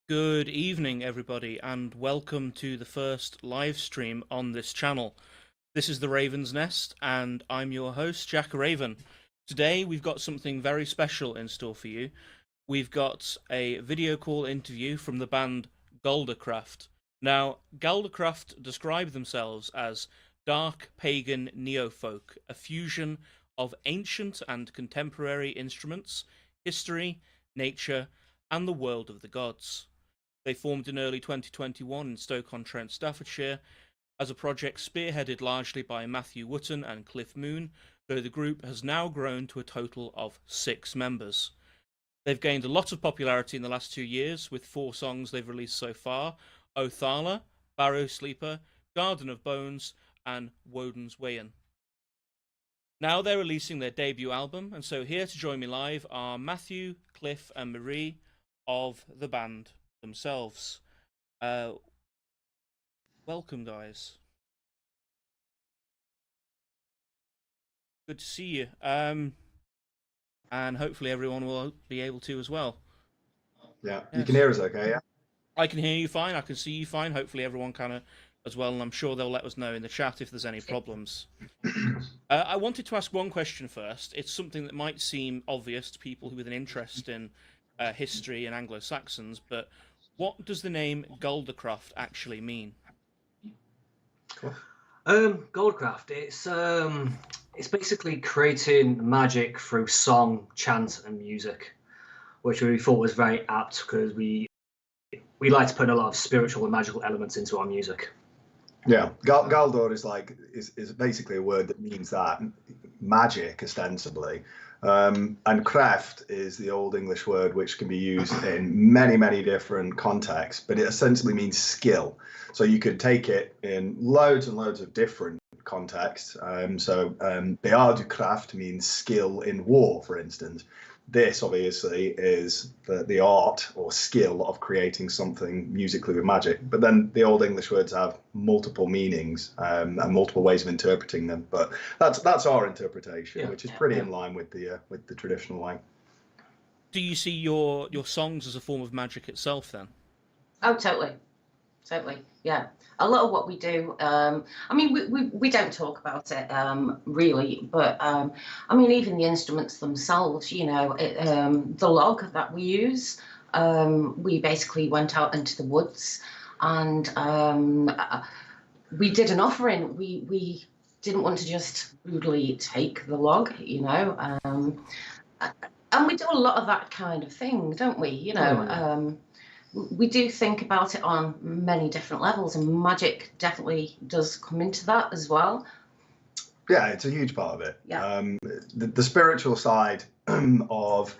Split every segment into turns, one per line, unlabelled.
Good evening, everybody, and welcome to the first live stream on this channel. This is the Raven's Nest, and I'm your host, Jack Raven. Today, we've got something very special in store for you. We've got a video call interview from the band Goldacraft. Now, Galdorcræft describe themselves as Dark Pagan Neo-Folk, a fusion of ancient and contemporary instruments, history, nature, and the world of the gods. They formed in early 2021 in Stoke-on-Trent, Staffordshire, as a project spearheaded largely by Matthew Wotton and Kliff Moon, though the group has now grown to a total of 6 members. They've gained a lot of popularity in the last 2 years, with 4 songs they've released so far: Othala, Barrow Sleeper, Garden of Bones, and Woden's Wayan. Now they're releasing their debut album, and so here to join me live are Matthew, Kliff and Marie of the band themselves. Welcome, guys. Good to see you. And hopefully everyone will be able to as well.
Yeah,
Yes.
You can hear us okay, yeah?
I can hear you fine, I can see you fine. Hopefully everyone can as well, and I'm sure they'll let us know in the chat if there's any problems. I wanted to ask one question first. It's something that might seem obvious to people with an interest in history and Anglo-Saxons, but what does the name Goldacraft actually mean?
Cool.
Goldcraft, it's basically creating magic through song, chant, and music, which we thought was very apt because we like to put a lot of spiritual and magical elements into our music.
Yeah, Galdor is basically a word that means that magic, ostensibly, and craft is the Old English word which can be used in many different contexts, but it essentially means skill. So you could take it in loads and loads of different contexts. Beardcraft means skill in war, for instance. This obviously is the art or skill of creating something musically with magic. But then the Old English words have multiple meanings and multiple ways of interpreting them. But that's our interpretation, which is pretty in line with the traditional way.
Do you see your songs as a form of magic itself then?
Oh, totally, yeah. A lot of what we do, I mean, we don't talk about it really, but I mean, even the instruments themselves, you know, the log that we use, we basically went out into the woods and we did an offering. We didn't want to just rudely take the log, you know, and we do a lot of that kind of thing, don't we? You know, we do think about it on many different levels, and magic definitely does come into that as well.
Yeah, it's a huge part of it.
Yeah.
The spiritual side of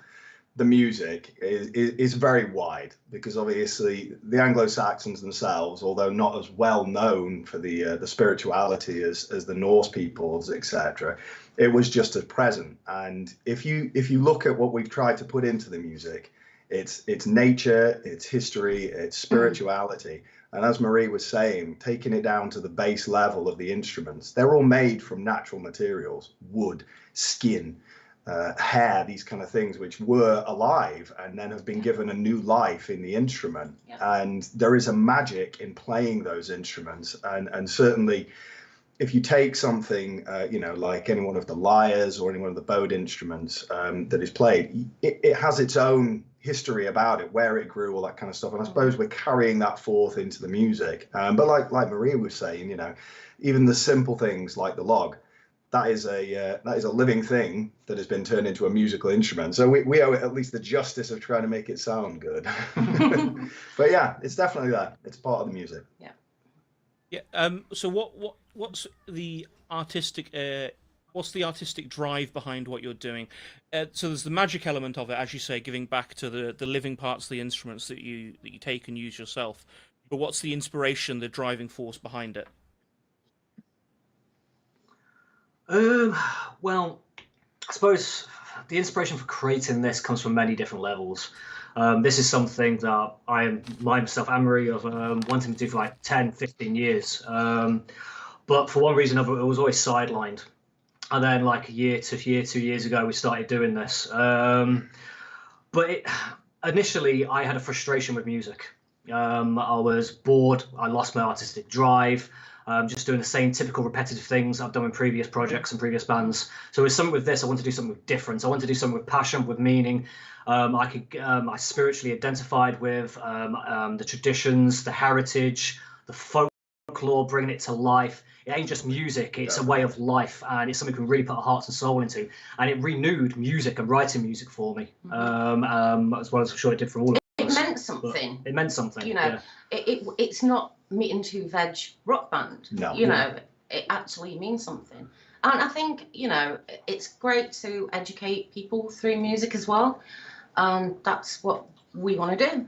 the music is very wide, because obviously the Anglo-Saxons themselves, although not as well known for the spirituality as the Norse peoples, etc., it was just as present. And if you look at what we've tried to put into the music, it's nature, it's history, it's spirituality. And as Marie was saying, taking it down to the base level of the instruments, they're all made from natural materials: wood, skin, hair, these kind of things, which were alive and then have been given a new life in the instrument. And there is a magic in playing those instruments. And certainly, if you take something, you know, like any one of the lyres or any one of the bowed instruments that is played, it has its own history about it, where it grew, all that kind of stuff. And I suppose we're carrying that forth into the music. But like Marie was saying, you know, even the simple things like the log, that is a living thing that has been turned into a musical instrument. So we owe it at least the justice of trying to make it sound good. But yeah, it's definitely that. It's part of the music.
Yeah.
Yeah. So what's the artistic drive behind what you're doing? So there's the magic element of it, as you say, giving back to the living parts of the instruments that you take and use yourself. But what's the inspiration, the driving force behind it?
Well, I suppose the inspiration for creating this comes from many different levels. This is something that myself and Marie have wanting to do for like 10, 15 years. But for one reason or another, it was always sidelined. And then like a year, 2 years ago, we started doing this. But initially, I had a frustration with music. I was bored. I lost my artistic drive. Just doing the same typical repetitive things I've done in previous projects and previous bands. So with something with this, I want to do something different. I want to do something with passion, with meaning. I spiritually identified with the traditions, the heritage, the folklore, bringing it to life. It ain't just music, it's a way of life, and it's something we can really put our hearts and soul into. And it renewed music and writing music for me, as well as I'm sure it did for all of us.
It meant something.
It meant something.
You know, it's not meat and two veg rock band.
No.
You know, it actually means something. And I think, you know, it's great to educate people through music as well. And that's what we want to do.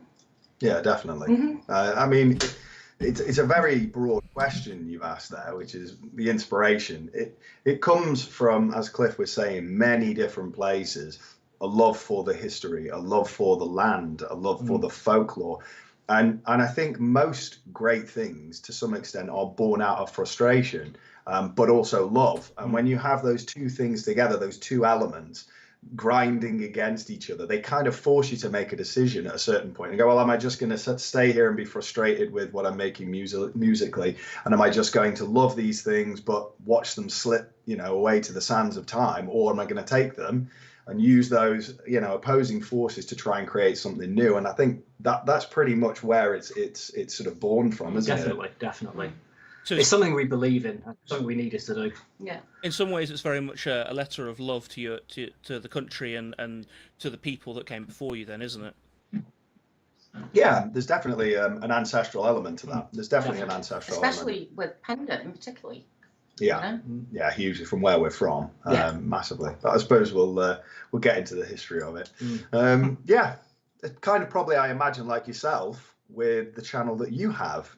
Yeah, definitely. I mean, it's a very broad question you've asked there, which is the inspiration. It comes from, as Kliff was saying, many different places. A love for the history, a love for the land, a love for the folklore. And I think most great things, to some extent, are born out of frustration, but also love. And when you have those two things together, those two elements, grinding against each other, they kind of force you to make a decision at a certain point and go, well, am I just going to stay here and be frustrated with what I'm making musically, and am I just going to love these things but watch them slip, you know, away to the sands of time, or am I going to take them and use those, you know, opposing forces to try and create something new? And I think that's pretty much where it's sort of born from, isn't it?
Definitely.
So
it's something we believe in, something we needed to do.
Yeah.
in some ways, it's very much a letter of love to the country and to the people that came before you, then, isn't it?
Yeah, there's definitely an ancestral element to that. There's definitely an ancestral
Especially
element.
with Pendant, particularly.
Yeah,
You know?
yeah, hugely from where we're from,
Yeah.
massively. But I suppose we'll get into the history of it. Yeah, it kind of probably, I imagine, like yourself with the channel that you have.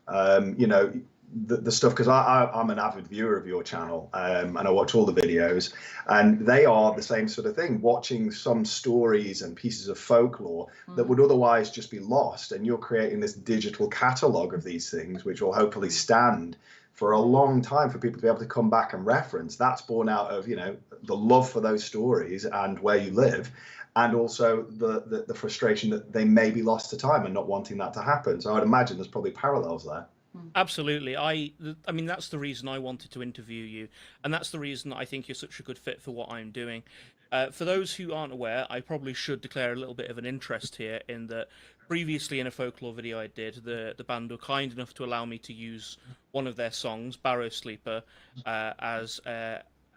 You know, the stuff, because I'm an avid viewer of your channel, and I watch all the videos, and they are the same sort of thing, watching some stories and pieces of folklore that would otherwise just be lost, and you're creating this digital catalogue of these things, which will hopefully stand for a long time for people to be able to come back and reference. That's born out of, you know, the love for those stories and where you live, and also the frustration that they may be lost to time and not wanting that to happen. So I'd imagine there's probably parallels there.
Absolutely. I mean, that's the reason I wanted to interview you, and that's the reason that I think you're such a good fit for what I'm doing. For those who aren't aware, I probably should declare a little bit of an interest here in that previously in a folklore video I did, the band were kind enough to allow me to use one of their songs, Barrow Sleeper, as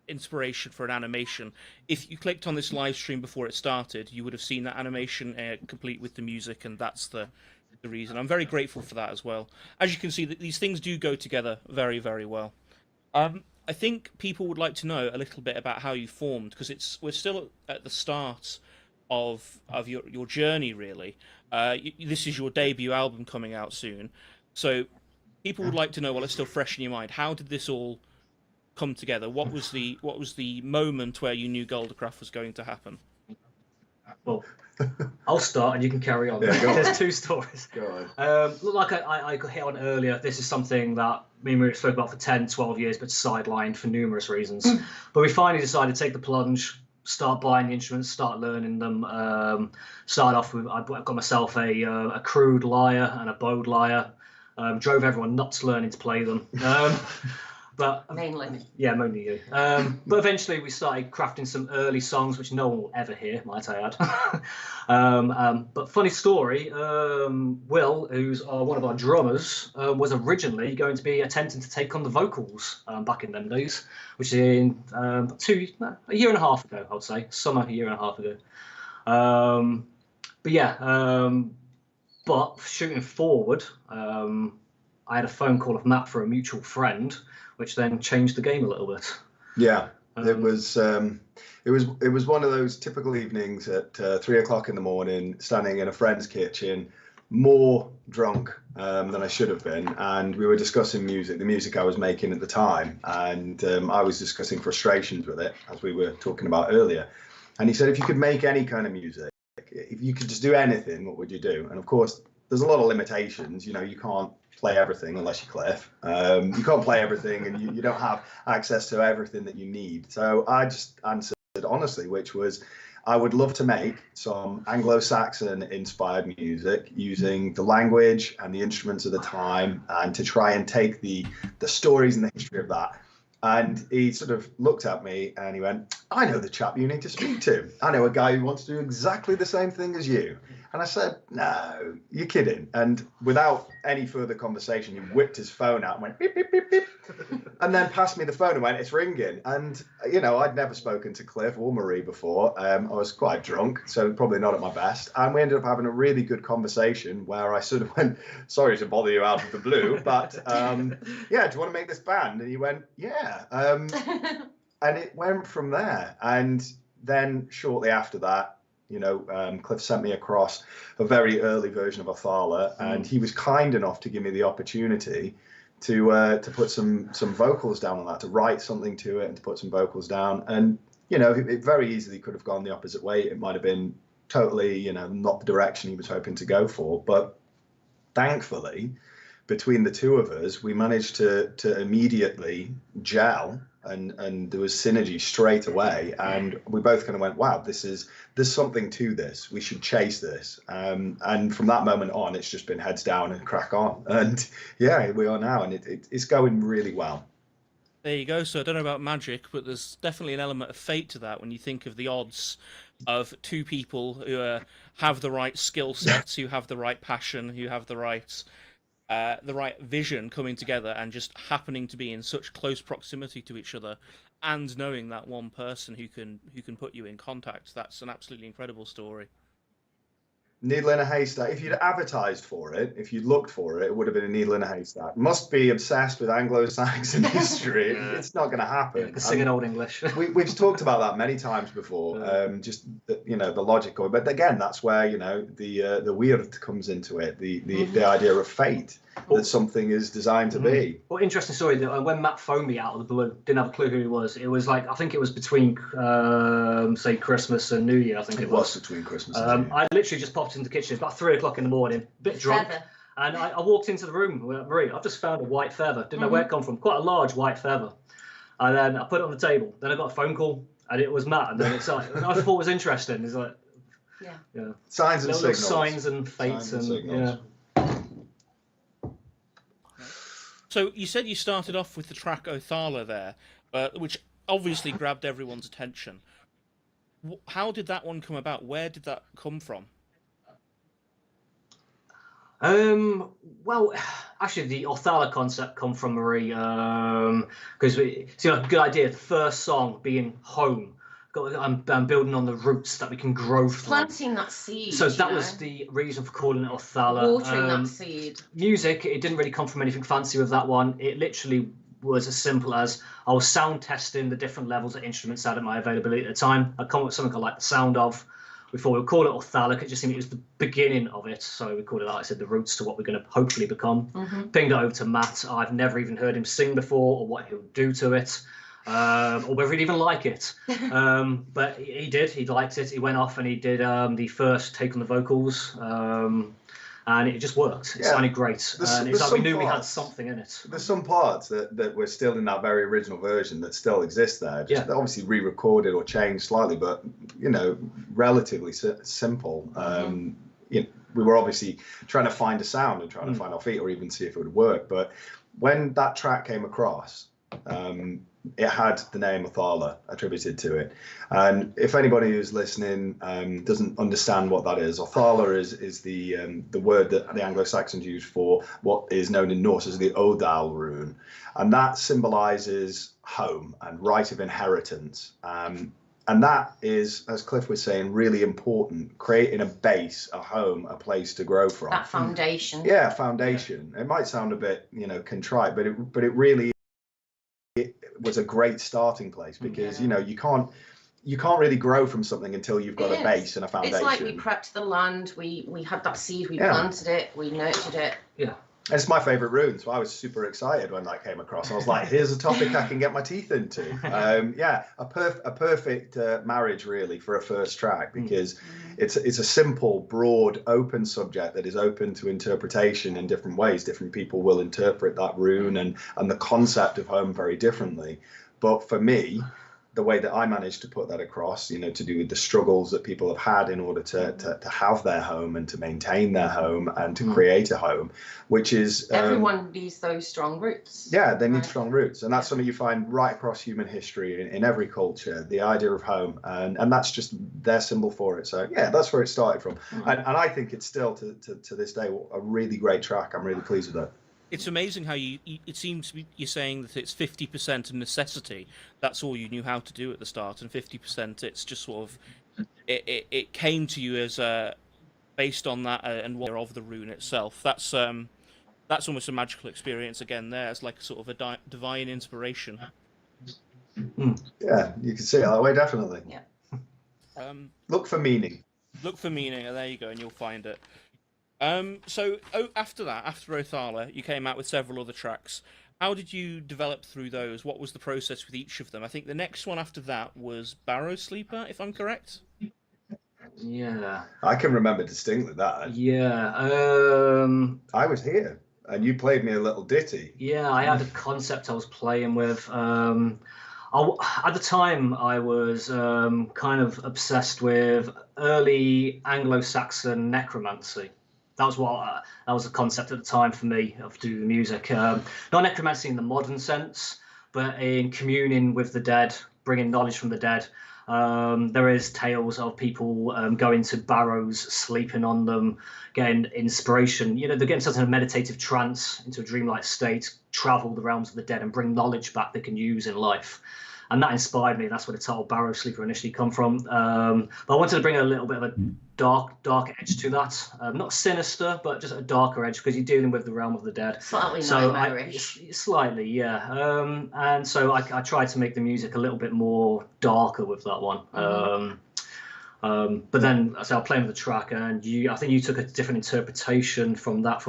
inspiration for an animation. If you clicked on this live stream before it started, you would have seen that animation complete with the music, and that's the reason. I'm very grateful for that as well. As you can see, that these things do go together very, very well. I think people would like to know a little bit about how you formed, because we're still at the start of your journey, really. This is your debut album coming out soon, so people would like to know, while it's still fresh in your mind, how did this all come together? What was the moment where you knew Goldacraft was going to happen?
Well, I'll start and you can carry on.
Yeah, go on.
There's two stories.
Go on.
Look, like I hit on earlier, this is something that me and Marie spoke about for 10, 12 years, but sidelined for numerous reasons. But we finally decided to take the plunge, start buying the instruments, start learning them. Start off with, I got myself a crude lyre and a bowed lyre. Drove everyone nuts learning to play them. But
Mainly.
Yeah, mainly you. But eventually we started crafting some early songs, which no one will ever hear, might I add. But funny story, Will, who's one of our drummers, was originally going to be attempting to take on the vocals back in them days, which is in a year and a half ago, I would say, summer, a year and a half ago. But yeah, but shooting forward, I had a phone call of Matt for a mutual friend, which then changed the game a little bit. Yeah,
it was one of those typical evenings at 3 o'clock in the morning, standing in a friend's kitchen, more drunk than I should have been, and we were discussing music, the music I was making at the time, and I was discussing frustrations with it, as we were talking about earlier. And he said, if you could make any kind of music, if you could just do anything, what would you do? And of course, there's a lot of limitations. You know, you can't play everything unless you're Kliff. You can't play everything, and you don't have access to everything that you need. So I just answered honestly, which was, I would love to make some Anglo-Saxon inspired music using the language and the instruments of the time, and to try and take the stories and the history of that. And he sort of looked at me and he went, I know the chap you need to speak to. I know a guy who wants to do exactly the same thing as you. And I said, no, you're kidding. And without any further conversation, he whipped his phone out and went beep, beep, beep, beep. And then passed me the phone and went, it's ringing. And, you know, I'd never spoken to Kliff or Marie before. I was quite drunk, so probably not at my best. And we ended up having a really good conversation where I sort of went, sorry to bother you out of the blue, but yeah, do you want to make this band? And he went, yeah. And it went from there. And then shortly after that, you know, Kliff sent me across a very early version of Othala, and he was kind enough to give me the opportunity to put some vocals down on that, to write something to it and to put some vocals down. And, you know, it very easily could have gone the opposite way. It might have been totally, you know, not the direction he was hoping to go for. But thankfully, between the two of us, we managed to immediately gel, and there was synergy straight away. And we both kind of went, wow, there's something to this. We should chase this. And from that moment on, it's just been heads down and crack on. And yeah, here we are now, and it's going really well.
There you go. So I don't know about magic, but there's definitely an element of fate to that when you think of the odds of two people who have the right skill sets, who have the right passion, who have the right vision coming together and just happening to be in such close proximity to each other, and knowing that one person who can put you in contact. That's an absolutely incredible story.
Needle in a haystack. If you'd advertised for it, if you'd looked for it, it would have been a needle in a haystack. Must be obsessed with Anglo-Saxon history.
Yeah.
It's not going to happen.
Yeah, singing Old English.
We've talked about that many times before. Just you know, the logic of it. But again, that's where, you know, the weird comes into it. The idea of fate, that something is designed to be.
Well, interesting story. That when Matt phoned me out of the blue, didn't have a clue who he was. It was like, I think it was between say Christmas and New Year. I think it was
between Christmas and New Year.
I literally just popped into the kitchen. It's about 3 o'clock in the morning, a bit drunk. And I walked into the room with Marie. I've just found a white feather. Didn't know where it come from. Quite a large white feather. And then I put it on the table. Then I got a phone call, and it was Matt. And then it's like, I thought it was interesting. It's like, yeah.
Signs and signals.
Signs and fates and
signals.
So you said you started off with the track Othala there, which obviously grabbed everyone's attention. How did that one come about? Where did that come from?
Well, actually, the Othala concept come from Marie, because it's a good idea. The first song being home. I'm building on the roots that we can grow from.
Planting that seed.
So that was the reason for calling it Othala.
Watering that seed.
Music, it didn't really come from anything fancy with that one. It literally was as simple as I was sound testing the different levels that instruments had at my availability at the time. I'd come up with something I liked the sound of. We thought we'd call it Othala. It just seemed it was the beginning of it. So we called it, like I said, the roots to what we're going to hopefully become. Pinged it over to Matt. I've never even heard him sing before or what he'll do to it. Or whether he'd even like it. But he did. He liked it. He went off and he did the first take on the vocals. And it just worked. It sounded great. And it's like we knew we had something in it.
There's some parts that were still in that very original version that still exist there. Just obviously re-recorded or changed slightly, but, you know, relatively simple. You know, we were obviously trying to find a sound and trying to find our feet, or even see if it would work. But when that track came across, it had the name Othala attributed to it. And if anybody who's listening doesn't understand what that is, Othala is the word that the Anglo-Saxons use for what is known in Norse as the Odal rune. And that symbolizes home and right of inheritance. And that is, as Kliff was saying, really important, creating a base, a home, a place to grow from.
That foundation.
Yeah, foundation. It might sound a bit, you know, contrite, but it really was a great starting place, because you know, you can't really grow from something until you've got a base and a foundation.
It's like we prepped the land, we had that seed, we planted it, we nurtured it.
And it's my favorite rune, so I was super excited when that came across. I was like, here's a topic I can get my teeth into. A perfect marriage, really, for a first track, because it's a simple, broad, open subject that is open to interpretation in different ways. Different people will interpret that rune and the concept of home very differently. But for me, the way that I managed to put that across, you know, to do with the struggles that people have had in order to have their home and to maintain their home and to create a home, which is
everyone needs those strong roots.
Yeah, they need strong roots, and that's something you find right across human history in every culture. The idea of home, and that's just their symbol for it. So yeah, that's where it started from, and I think it's still to this day a really great track. I'm really pleased with it.
It's amazing how it seems you're saying that it's 50% of necessity. That's all you knew how to do at the start, and 50% it's just sort of it came to you as based on that and what of the rune itself. That's almost a magical experience again. There, it's like sort of a divine inspiration.
Yeah, you can see it that way, definitely.
Yeah.
Look for meaning.
Look for meaning, and there you go, and you'll find it. So after that, after Othala, you came out with several other tracks. How did you develop through those? What was the process with each of them? I think the next one after that was Barrow Sleeper, if I'm correct.
Yeah.
I can remember distinctly that.
Yeah.
I was here, and you played me a little ditty.
Yeah, I had a concept I was playing with. At the time, I was kind of obsessed with early Anglo-Saxon necromancy. That was the concept at the time for me of doing the music. Not necromancy in the modern sense, but in communing with the dead, bringing knowledge from the dead. There is tales of people going to barrows, sleeping on them, getting inspiration. You know, they're getting sort of a meditative trance into a dreamlike state, travel the realms of the dead and bring knowledge back they can use in life. And that inspired me. That's where the title Barrow Sleeper initially come from. But I wanted to bring a little bit of a dark edge to that. Not sinister, but just a darker edge because you're dealing with the realm of the dead.
Slightly
so
nightmarish.
Slightly, yeah. And so I tried to make the music a little bit more darker with that one. But then, so I was playing with the track, and I think you took a different interpretation from that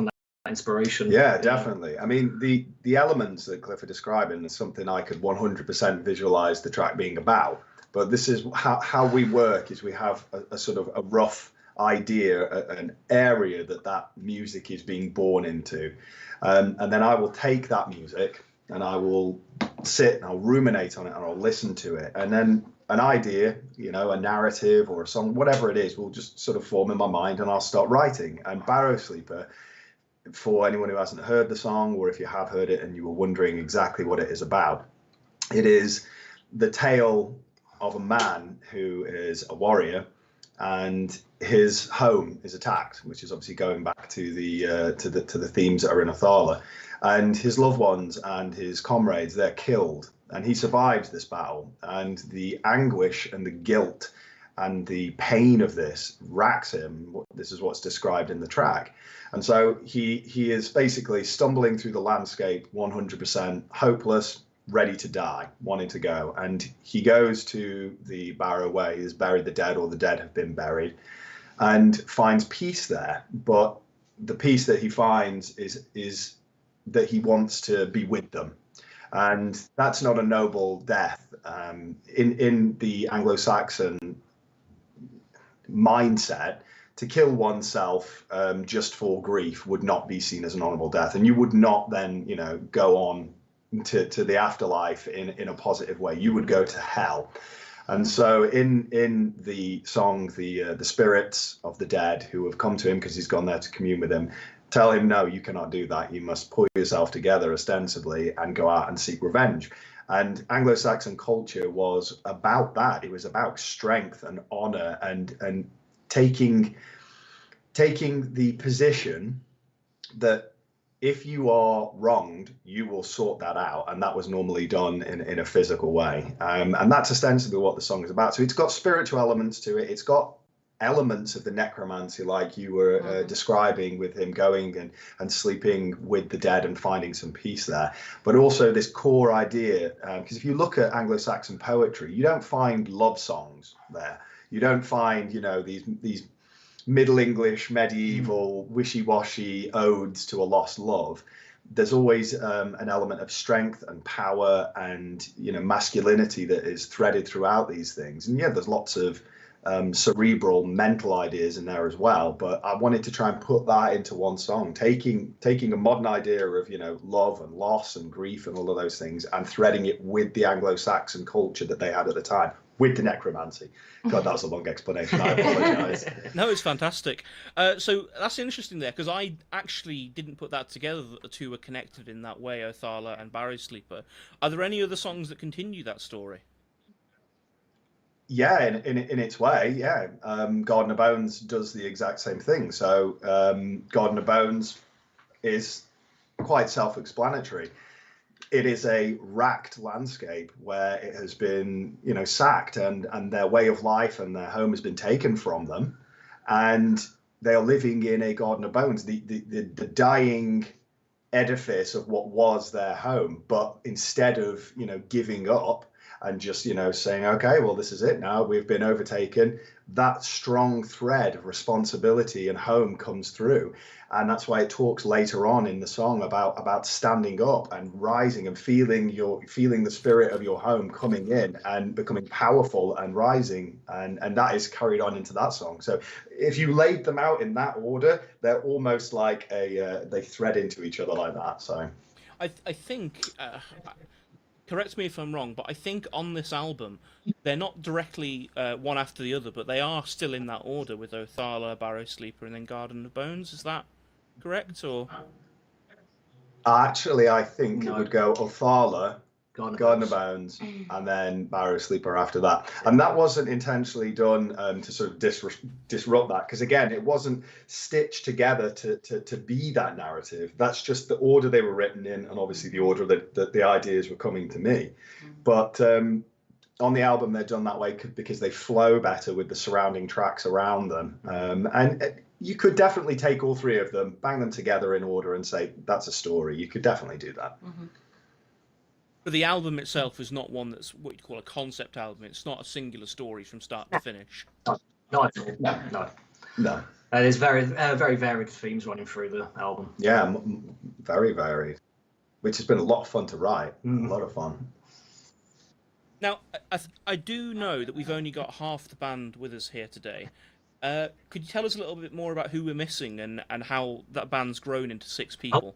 inspiration.
Yeah, definitely. I mean, the elements that Kliff are describing is something I could 100% visualize the track being about. But this is how we work: is we have a sort of a rough idea, an area that music is being born into, and then I will take that music and I will sit and I'll ruminate on it and I'll listen to it, and then an idea, you know, a narrative or a song, whatever it is, will just sort of form in my mind, and I'll start writing. And Barrow Sleeper, for anyone who hasn't heard the song, or if you have heard it and you were wondering exactly what it is about, it is the tale of a man who is a warrior, and his home is attacked, which is obviously going back to the themes that are in Othala, and his loved ones and his comrades, they're killed, and he survives this battle, and the anguish and the guilt and the pain of this racks him. This is what's described in the track. And so he is basically stumbling through the landscape, 100% hopeless, ready to die, wanting to go. And he goes to the Barrow where he has buried the dead, or the dead have been buried, and finds peace there. But the peace that he finds is that he wants to be with them. And that's not a noble death. In the Anglo-Saxon mindset, to kill oneself just for grief would not be seen as an honorable death, and you would not then, you know, go on to the afterlife in a positive way. You would go to hell. And so in the song, the spirits of the dead who have come to him because he's gone there to commune with him tell him, no, you cannot do that. You must pull yourself together ostensibly and go out and seek revenge. And Anglo-Saxon culture was about that. It was about strength and honor and taking the position that if you are wronged, you will sort that out. And that was normally done in a physical way. And that's ostensibly what the song is about. So it's got spiritual elements to it. It's got elements of the necromancy, like you were describing, with him going and sleeping with the dead and finding some peace there, but also this core idea, because if you look at Anglo-Saxon poetry, you don't find love songs there. You don't find, you know, these Middle English medieval wishy-washy odes to a lost love. There's always an element of strength and power and, you know, masculinity that is threaded throughout these things. And yeah, there's lots of cerebral, mental ideas in there as well. But I wanted to try and put that into one song, taking a modern idea of, you know, love and loss and grief and all of those things, and threading it with the Anglo-Saxon culture that they had at the time, with the necromancy. God, that was a long explanation. I apologise.
No, it's fantastic. So that's interesting there, because I actually didn't put that together, that the two were connected in that way, Othala and Barrow Sleeper. Are there any other songs that continue that story?
Yeah, in its way, yeah. Garden of Bones does the exact same thing. So Garden of Bones is quite self-explanatory. It is a racked landscape where it has been, you know, sacked, and their way of life and their home has been taken from them, and they are living in a Garden of Bones, the dying edifice of what was their home. But instead of, you know, giving up and just, you know, saying, okay, well, this is it now, we've been overtaken, that strong thread of responsibility and home comes through. And that's why it talks later on in the song about standing up and rising and feeling the spirit of your home coming in and becoming powerful and rising, and that is carried on into that song. So if you laid them out in that order, they're almost like they thread into each other like that. So
I think, correct me if I'm wrong, but I think on this album they're not directly one after the other, but they are still in that order with Othala, Barrow Sleeper, and then Garden of Bones. Is that correct, or?
Actually, I think
No.
it would go Othala, Garden of Bones, and then Barrow Sleeper after that. And that wasn't intentionally done to sort of disrupt that, because again, it wasn't stitched together to be that narrative. That's just the order they were written in, and obviously the order that the ideas were coming to me. But on the album, they're done that way because they flow better with the surrounding tracks around them. And you could definitely take all three of them, bang them together in order, and say that's a story. You could definitely do that.
But the album itself is not one that's what you call a concept album. It's not a singular story from start to finish.
No.
No.
There's very varied themes running through the album.
Yeah, very varied, which has been a lot of fun to write. A lot of fun.
Now, I do know that we've only got half the band with us here today. Could you tell us a little bit more about who we're missing and how that band's grown into 6 people?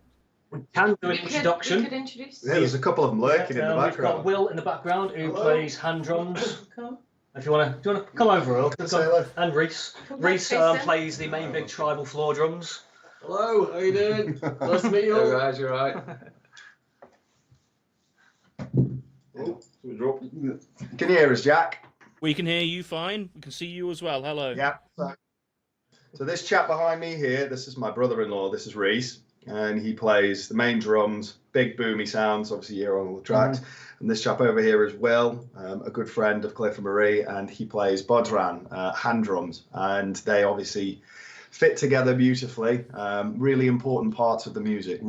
We can do an introduction.
We could introduce.
Yeah, there's a couple of them lurking in the
We've got
background.
Will in the background who plays hand drums. If you want to come over, Will.
Say hello.
And Reese. Reese plays the main big tribal floor drums.
Hello, how you doing?
Nice to meet you.
Hey guys, you're right.
Can you hear us, Jack?
We can hear you fine. We can see you as well. Hello.
Yeah. So this chap behind me here, this is my brother-in-law. This is Reese, and he plays the main drums, big boomy sounds, obviously you hear on all the tracks. And this chap over here is Will, a good friend of Kliff and Marie, and he plays bodhran, hand drums, and they obviously fit together beautifully. Really important parts of the music.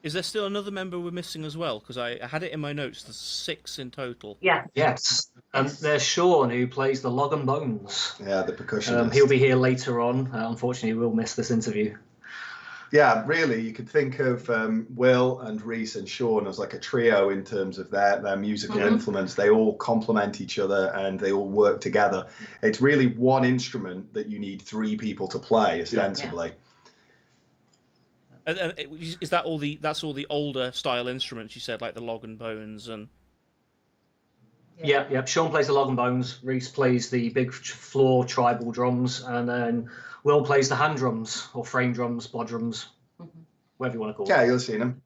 Is there still another member we're missing as well? Because I had it in my notes. There's 6 in total.
Yeah.
Yes. And there's Sean who plays the log and bones.
Yeah, the percussionist.
He'll be here later on. Unfortunately, we'll miss this interview.
Yeah, really, you could think of Will and Reese and Sean as like a trio in terms of their musical influence. They all complement each other and they all work together. It's really one instrument that you need 3 people to play, ostensibly.
Is that all that's all the older style instruments you said, like the log and bones and?
Yeah. Sean plays the log and bones. Reese plays the big floor tribal drums, and then Will plays the hand drums or frame drums, bod drums, whatever you want to call
Yeah,
it.
you'll have seen them.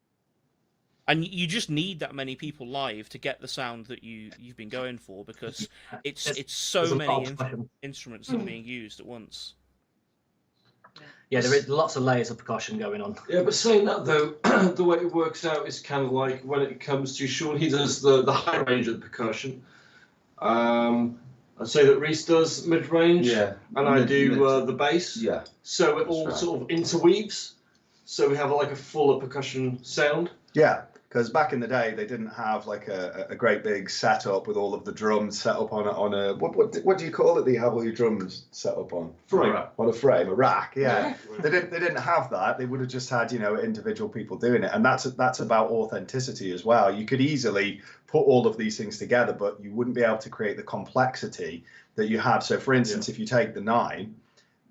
And you just need that many people live to get the sound that you've been going for, because it's so
there's a
many
lot of percussion.
instruments that are being used at once.
Yeah, there is lots of layers of percussion going on.
Yeah, but saying that though, the way it works out is kind of like when it comes to Sean, he does the high range of the percussion. I'd say that Reese does mid range, and I do the bass.
Yeah.
So it all sort of interweaves. So we have like a fuller percussion sound.
Yeah, Because back in the day, they didn't have like a great big setup with all of the drums set up on a what do you call it? That you have all your drums set up on on a frame, a rack. Yeah, they didn't have that. They would have just had individual people doing it, and that's about authenticity as well. You could easily put all of these things together, but you wouldn't be able to create the complexity that you have. So, for instance, if you take the 9.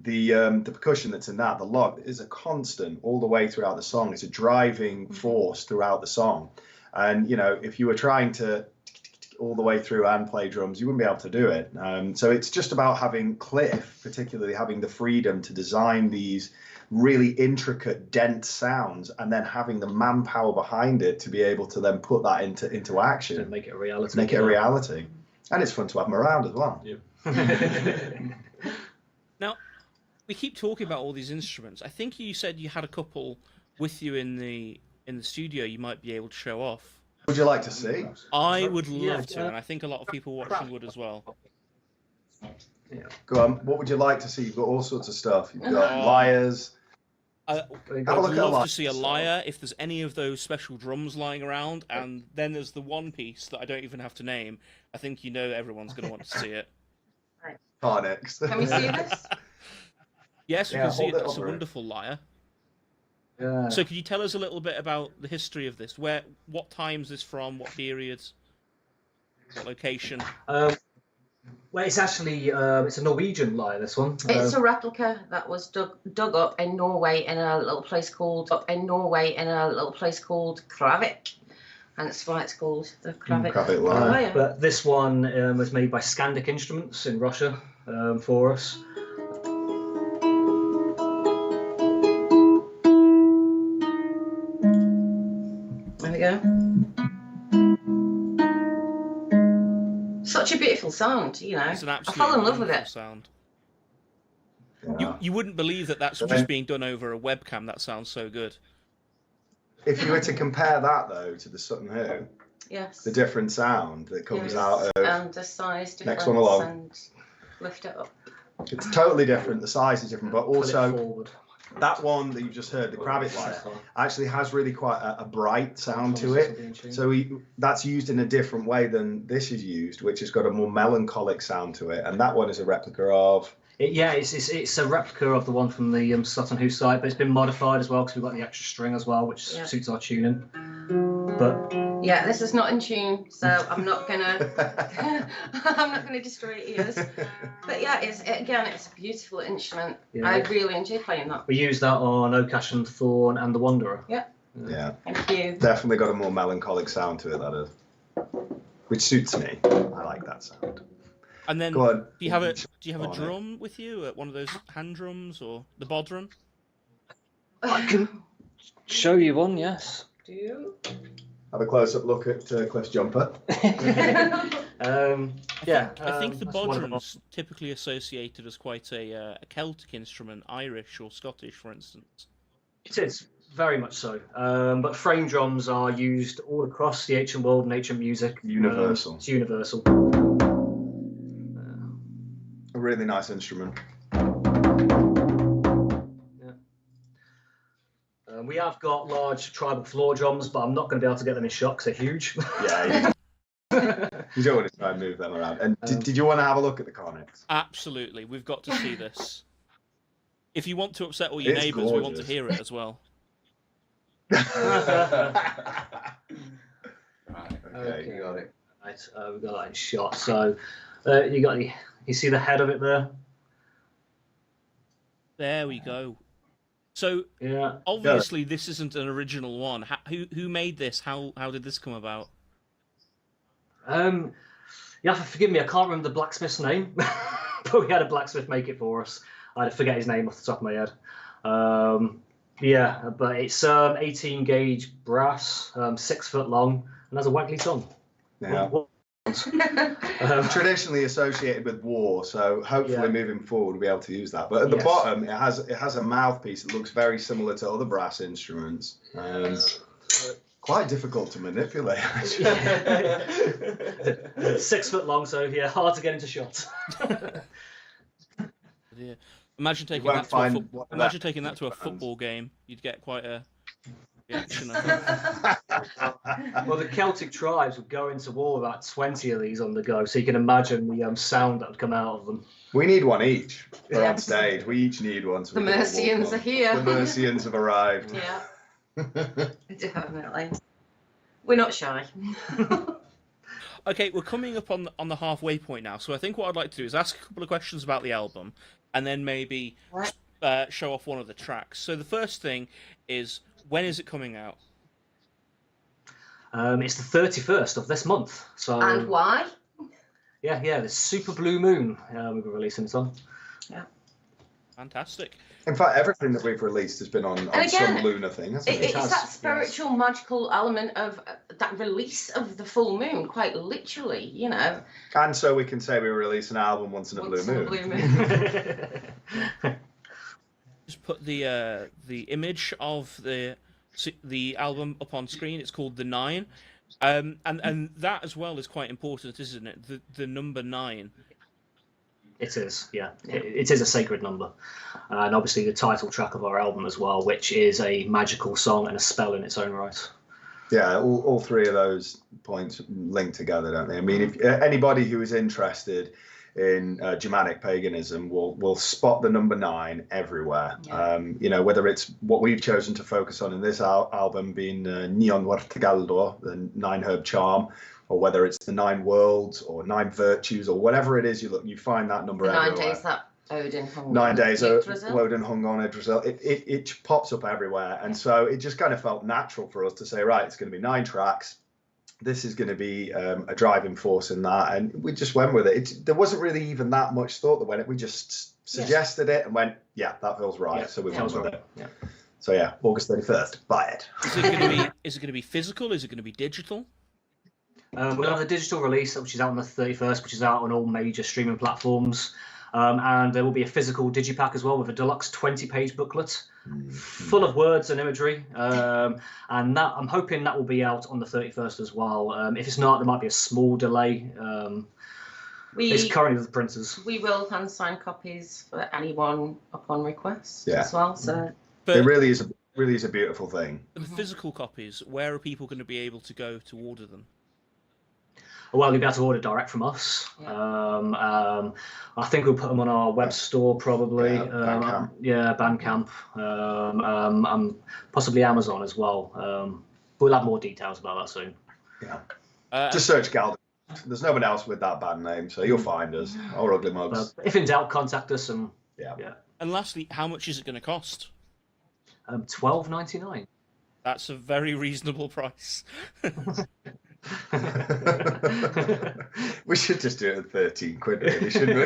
The percussion that's in that, the log, is a constant all the way throughout the song. It's a driving force throughout the song. And, if you were trying to all the way through and play drums, you wouldn't be able to do it. So it's just about having Kliff, particularly having the freedom to design these really intricate, dense sounds, and then having the manpower behind it to be able to then put that into action.
To make it a reality.
Make it a reality. And it's fun to have them around as well.
Yeah.
Now, we keep talking about all these instruments. I think you said you had a couple with you in the studio you might be able to show off.
Would you like to see?
I would love to, and I think a lot of people watching would as well.
Yeah.
Go on. What would you like to see? You've got all sorts of stuff. You've got lyres.
I'd love to see a lyre, if there's any of those special drums lying around, and then there's the one piece that I don't even have to name. I think everyone's going to want to see it.
Carnix.
Can we see this?
Yes, you can see it. It's a
over.
wonderful lyre.
Yeah.
So could you tell us a little bit about the history of this? What time's this from? What periods? What location?
Well, it's actually it's a Norwegian lyre. This one.
It's a replica that was dug up in Norway in a little place called Kravik, and that's why it's called the Kravik lyre.
But this one was made by Scandic Instruments in Russia for us.
There we go. Such a beautiful sound,
It's an
I
absolutely
fell in love with
wonderful
it.
sound.
Yeah.
You wouldn't believe that that's just being done over a webcam. That sounds so good.
If you were to compare that though to the Sutton Hoo,
Yes.
the different sound that comes out of
and the size difference
Next one along.
and lift it up.
it's totally different. The size is different, but
Pull it
also
forward.
that one that you've just heard, the Kravitz lyre, actually has really quite a bright sound to it. So that's used in a different way than this is used, which has got a more melancholic sound to it. And that one is a replica of.
It's a replica of the one from the Sutton Hoo site, but it's been modified as well because we've got the extra string as well, which suits our tuning. But
Yeah, this is not in tune, so I'm not gonna destroy your ears. But yeah, it's a beautiful instrument.
Yeah.
I really enjoy playing that.
we use that on Okash and Thorn and the Wanderer.
Yeah,
Thank you.
definitely got a more melancholic sound to it, that is. Which suits me. I like that sound.
And then,
Go on.
do you have a
on it.
drum with you? One of those hand drums or the bodrum?
I can show you one, yes.
Do you?
Have a close-up look at Kliff's jumper.
I think the
that's one of the-
bodrum's typically associated as quite a Celtic instrument, Irish or Scottish, for instance.
It is, very much so. But frame drums are used all across the ancient world and ancient music.
Universal.
It's universal.
A really nice instrument.
We have got large tribal floor drums, but I'm not going to be able to get them in shot because they're huge.
Yeah, you don't want to try and move them around. And did you want to have a look at the Carnix?
Absolutely, we've got to see this. If you want to upset all your
It's
neighbours, we want to
gorgeous.
hear it as well.
Okay, you got it.
Right, we've got that in shot. So you see the head of it there?
There we go. So
Yeah.
obviously this isn't an original one. Who made this? How did this come about?
You have to forgive me, I can't remember the blacksmith's name, but we had a blacksmith make it for us. I forget his name off the top of my head. But it's 18 gauge brass, 6 foot long, and has a waggly tongue.
Yeah. Traditionally associated with war, so hopefully moving forward we'll be able to use that. But at the bottom, it has a mouthpiece that looks very similar to other brass instruments. Quite difficult to manipulate, actually.
6 foot long, so hard to get into shot.
Yeah. Imagine taking
won't
that to a
find one of
imagine
that
taking that to a
bands.
football game. You'd get quite a reaction. I think.
Well, the Celtic tribes would go into war with about 20 of these on the go, so you can imagine the sound that would come out of them.
We need one each on
Yes.
stage. We each need one. So
The
we can all walk
Mercians
on.
are here.
The Mercians have arrived.
Yeah, definitely. We're not shy.
Okay, we're coming up on the halfway point now, so I think what I'd like to do is ask a couple of questions about the album, and then maybe
Right.
show off one of the tracks. So the first thing is, when is it coming out?
It's the 31st of this month. So
And why?
yeah, the Super Blue Moon we've been releasing it on.
Fantastic.
In fact, everything that we've released has been on
again,
some lunar thing, hasn't it?
It's
has,
that
yes.
spiritual, magical element of that release of the full moon, quite literally, you know.
And so we can say we release an album once in a
Once
blue
in a
moon.
blue moon.
Just put the image of the album up on screen. It's called The Nine, and that as well is quite important, isn't it? The number 9.
It is, yeah. It is a sacred number. And obviously the title track of our album as well, which is a magical song and a spell in its own right.
Yeah, all three of those points link together, don't they? I mean, if anybody who is interested in Germanic paganism will spot the number 9 everywhere.
Yeah.
You know, whether it's what we've chosen to focus on in this album being Neon Galdor, the 9 herb charm, or whether it's the 9 worlds or 9 virtues or whatever it is, you find that number
The 9
everywhere.
days that Odin hung
9
on
days
Yggdrasil.
Wotton hung on Yggdrasil. It pops up everywhere, and so it just kind of felt natural for us to say, right, it's going to be 9 tracks. This is going to be a driving force in that, and we just went with it. There wasn't really even that much thought that went it. We just suggested it and went, yeah, that feels right.
Yeah,
So we went
feels
with
right.
it.
Yeah.
So yeah, August 31st, buy it.
Is it going to be physical? Is it going to be digital?
We'll have a digital release, which is out on the 31st, which is out on all major streaming platforms. And there will be a physical digipack as well with a deluxe 20-page booklet full of words and imagery. And that I'm hoping that will be out on the 31st as well. If it's not, there might be a small delay. It's currently with the printers.
We will hand sign copies for anyone upon request
Yeah.
as well. So
But
It really is a beautiful thing.
the physical copies, where are people going to be able to go to order them?
Well, you'll be able to order direct from us.
Yeah.
I think we'll put them on our web store probably.
Yeah, Bandcamp.
Bandcamp. Possibly Amazon as well. We'll have more details about that soon.
Yeah. Just search Galdorcræft. There's no one else with that band name, so you'll find us. Or Ugly Mugs.
If in doubt, contact us. And
Yeah.
And lastly, how much is it going to cost?
$12.99.
That's
a very reasonable price.
We should just do it at 13 quid, really, shouldn't we?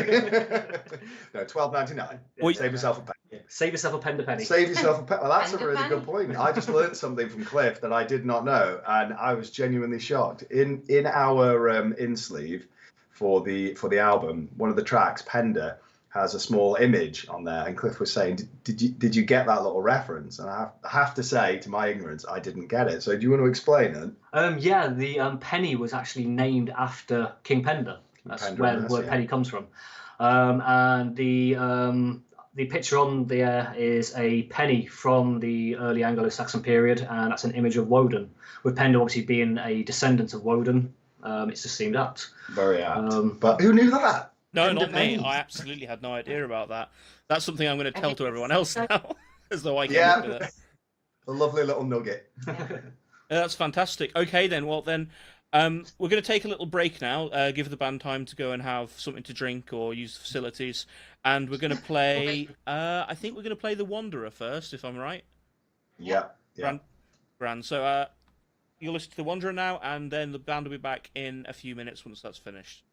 No, $12.99.
Well,
Save yourself a penny.
Save yourself a pen to penny.
Save yourself a penny. Well, that's a
Penny
really
penny.
good point. I just learned something from Kliff that I did not know, and I was genuinely shocked. In our in-sleeve for the album, one of the tracks, Pender, has a small image on there, and Kliff was saying, did you get that little reference? And I have to say, to my ignorance, I didn't get it. So do you want to explain it?
Yeah, the penny was actually named after King Pender. That's
Pender,
where the
yes,
word
yeah.
penny comes from. And the picture on there is a penny from the early Anglo-Saxon period, and that's an image of Wotton, with Pender obviously being a descendant of Wotton. It's just seemed apt.
Very apt. But who knew that?
No,
Pender
not me.
pennies.
I absolutely had no idea about that. That's something I'm going to tell to everyone else now, as though I
Yeah.
came up with it.
A lovely little nugget.
That's fantastic. Okay, then. Well, then we're going to take a little break now. Give the band time to go and have something to drink or use the facilities, and we're going to play. I think we're going to play The Wanderer first, if I'm right.
Yeah.
Grand. So you'll listen to The Wanderer now, and then the band will be back in a few minutes once that's finished.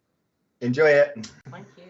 Enjoy it.
thank you.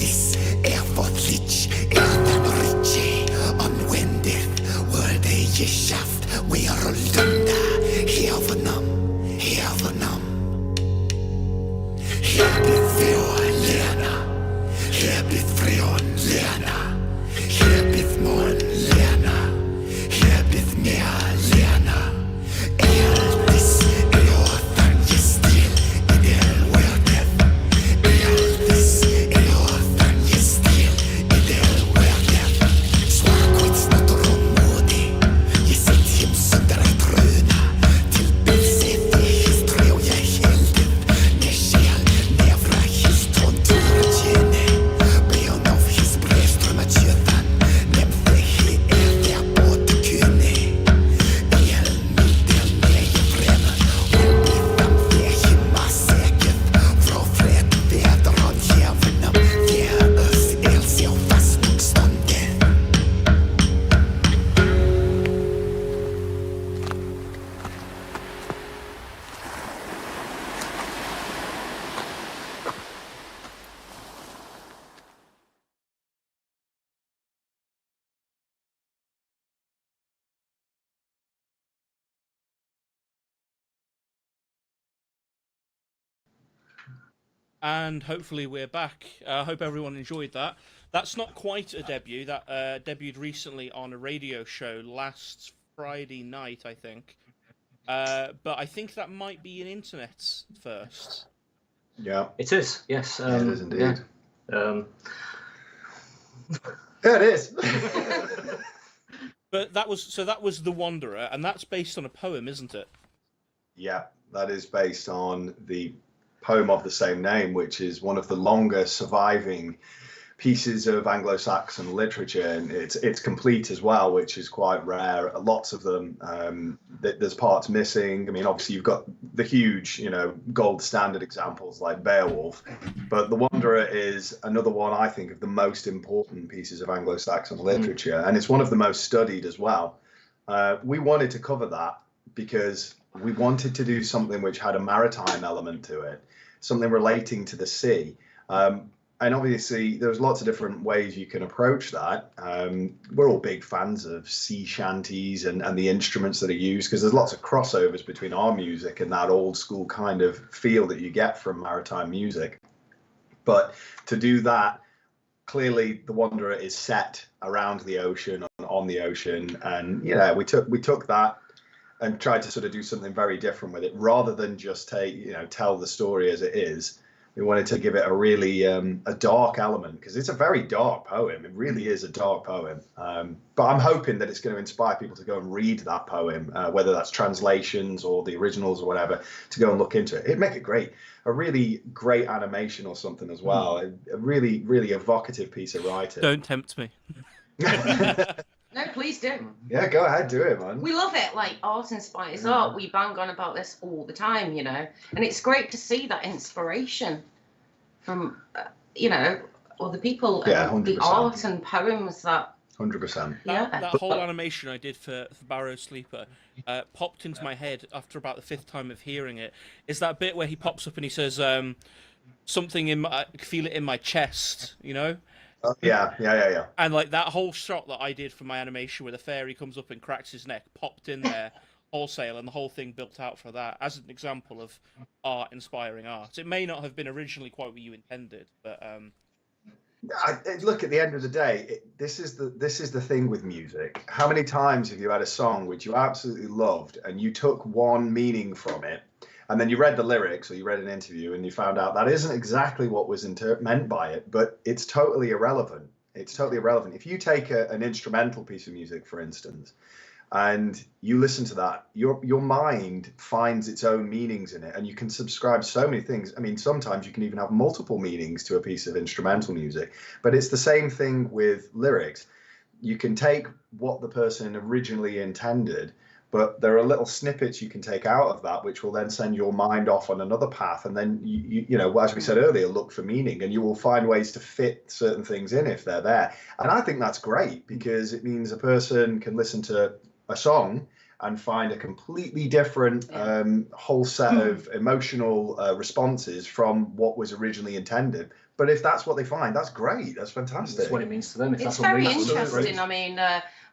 this effortlich Erdenritsche unwendeth were they geschafft we are Lunda Heavenum Here before Lena Here before Lena Here before Lena Here before Lena Eldis Eothan Gestil Idel Werdet Eldis Eothan Gestil Idel Werdet Svagquits naturum modi Je sitt him sönder I tröna Till bilset I histri och jag helden Ne själ nevra histon tura tjene Beon av his brevströmma tjötan Nämnde he där båda kunde El middel nege fremme Och bitam det himma säkert Vrå fred väder av djävulen Det ös else och fastmotståndet
And hopefully we're back. I hope everyone enjoyed that. That's not quite a debut. That debuted recently on a radio show last Friday night, I think. But I think that might be an internet first.
Yeah,
It is, yes.
it is indeed.
Yeah.
Yeah, it is.
But that was The Wanderer, and that's based on a poem, isn't it?
Yeah, that is based on the poem of the same name, which is one of the longer surviving pieces of Anglo-Saxon literature, and it's complete as well, which is quite rare. Lots of them, there's parts missing. I mean, obviously you've got the huge, gold standard examples like Beowulf, but The Wanderer is another one, I think, of the most important pieces of Anglo-Saxon literature, and it's one of the most studied as well. We wanted to cover that because we wanted to do something which had a maritime element to it, something relating to the sea. And obviously, there's lots of different ways you can approach that. We're all big fans of sea shanties and the instruments that are used, because there's lots of crossovers between our music and that old school kind of feel that you get from maritime music. But to do that, clearly The Wanderer is set around the ocean, on the ocean. And yeah, we took that and tried to sort of do something very different with it, rather than just tell the story as it is. We wanted to give it a really a dark element, because it's a very dark poem. It really is a dark poem. But I'm hoping that it's going to inspire people to go and read that poem, whether that's translations or the originals or whatever, to go and look into it. It'd make it great. A really great animation or something as well. A really, really evocative piece of writing.
Don't tempt me.
No, please do.
Yeah, go ahead, do it, man.
We love it. Like, art inspires art. We bang on about this all the time, and it's great to see that inspiration from, other people.
Yeah,
and
100%.
the art and poems that.
100%.
That whole animation I did for Barrow Sleeper popped into my head after about the fifth time of hearing it. Is that bit where he pops up and he says something I feel it in my chest,
Yeah.
And like that whole shot that I did for my animation where the fairy comes up and cracks his neck popped in there wholesale, and the whole thing built out for that as an example of art inspiring art. It may not have been originally quite what you intended, but
look, at the end of the day, this is the thing with music. How many times have you had a song which you absolutely loved and you took one meaning from it, and then you read the lyrics or you read an interview and you found out that isn't exactly what was meant by it, but it's totally irrelevant. It's totally irrelevant. If you take an instrumental piece of music, for instance, and you listen to that, your mind finds its own meanings in it, and you can subscribe so many things. I mean, sometimes you can even have multiple meanings to a piece of instrumental music, but it's the same thing with lyrics. You can take what the person originally intended, but there are little snippets you can take out of that, which will then send your mind off on another path. And then, as we said earlier, look for meaning, and you will find ways to fit certain things in if they're there. And I think that's great, because it means a person can listen to a song and find a completely different whole set of emotional responses from what was originally intended. But if that's what they find, that's great. That's fantastic.
That's what it means to them. If
It's
that's what
very
means to them.
interesting. I mean,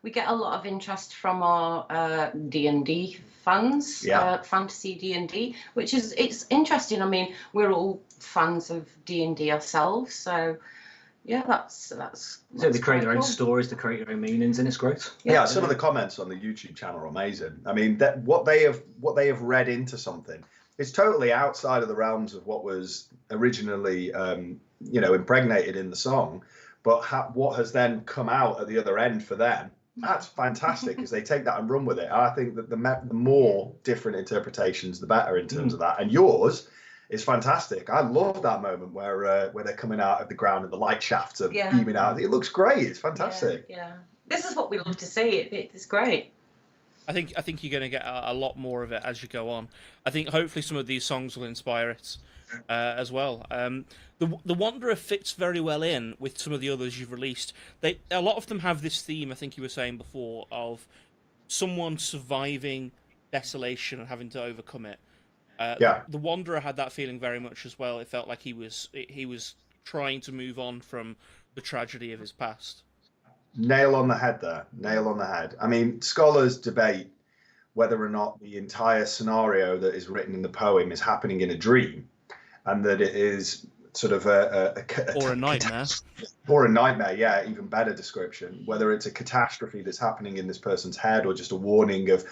we get a lot of interest from our D&D fans, fantasy D&D, which it's interesting. I mean, we're all fans of D&D ourselves, so yeah, that's
So they create their own
cool.
stories, they create their own meanings, and it's great.
Yeah, some of the comments on the YouTube channel are amazing. I mean, that what they have read into something, it's totally outside of the realms of what was originally, impregnated in the song, but what has then come out at the other end for them. That's fantastic because they take that and run with it. I think that the more different interpretations, the better in terms of that. And yours is fantastic. I love that moment where they're coming out of the ground and the light shafts are beaming out. It looks great. It's fantastic.
Yeah, this is what we love to see. It's great.
I think you're going to get a lot more of it as you go on. I think hopefully some of these songs will inspire it as well. The Wanderer fits very well in with some of the others you've released. A lot of them have this theme, I think you were saying before, of someone surviving desolation and having to overcome it. The Wanderer had that feeling very much as well. It felt like he was trying to move on from the tragedy of his past.
Nail on the head there. Nail on the head. I mean, scholars debate whether or not the entire scenario that is written in the poem is happening in a dream, and that it is sort of
a nightmare.
Or a nightmare, yeah, even better description. Whether it's a catastrophe that's happening in this person's head or just a warning of...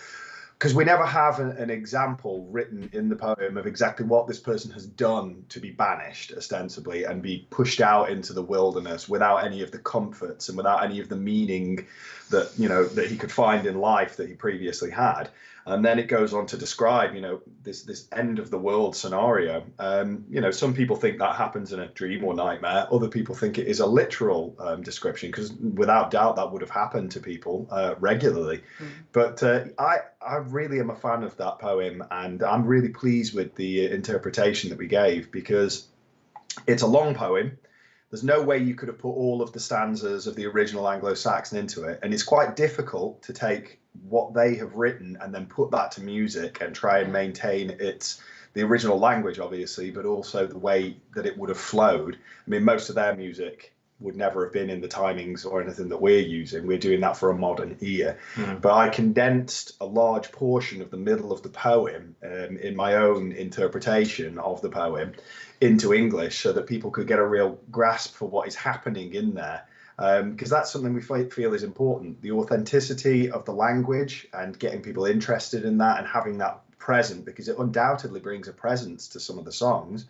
Because we never have an example written in the poem of exactly what this person has done to be banished, ostensibly, and be pushed out into the wilderness without any of the comforts and without any of the meaning that, that he could find in life that he previously had. And then it goes on to describe, this end of the world scenario. Some people think that happens in a dream or nightmare. Other people think it is a literal description, because without doubt that would have happened to people regularly. But I really am a fan of that poem, and I'm really pleased with the interpretation that we gave, because it's a long poem. There's no way you could have put all of the stanzas of the original Anglo-Saxon into it. And it's quite difficult to take what they have written and then put that to music and try and maintain the original language, obviously, but also the way that it would have flowed. I mean, most of their music would never have been in the timings or anything that we're using. We're doing that for a modern ear. But I condensed a large portion of the middle of the poem in my own interpretation of the poem into English, so that people could get a real grasp for what is happening in there. Because that's something we feel is important, the authenticity of the language and getting people interested in that and having that present, because it undoubtedly brings a presence to some of the songs,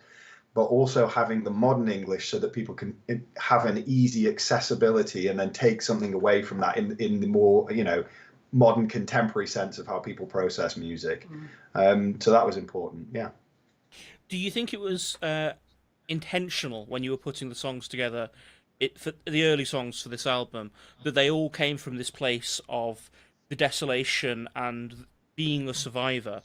but also having the modern English so that people can have an easy accessibility and then take something away from that in the more, modern contemporary sense of how people process music. So that was important, yeah.
Do you think it was intentional when you were putting the songs together, for the early songs for this album, that they all came from this place of the desolation and being a survivor?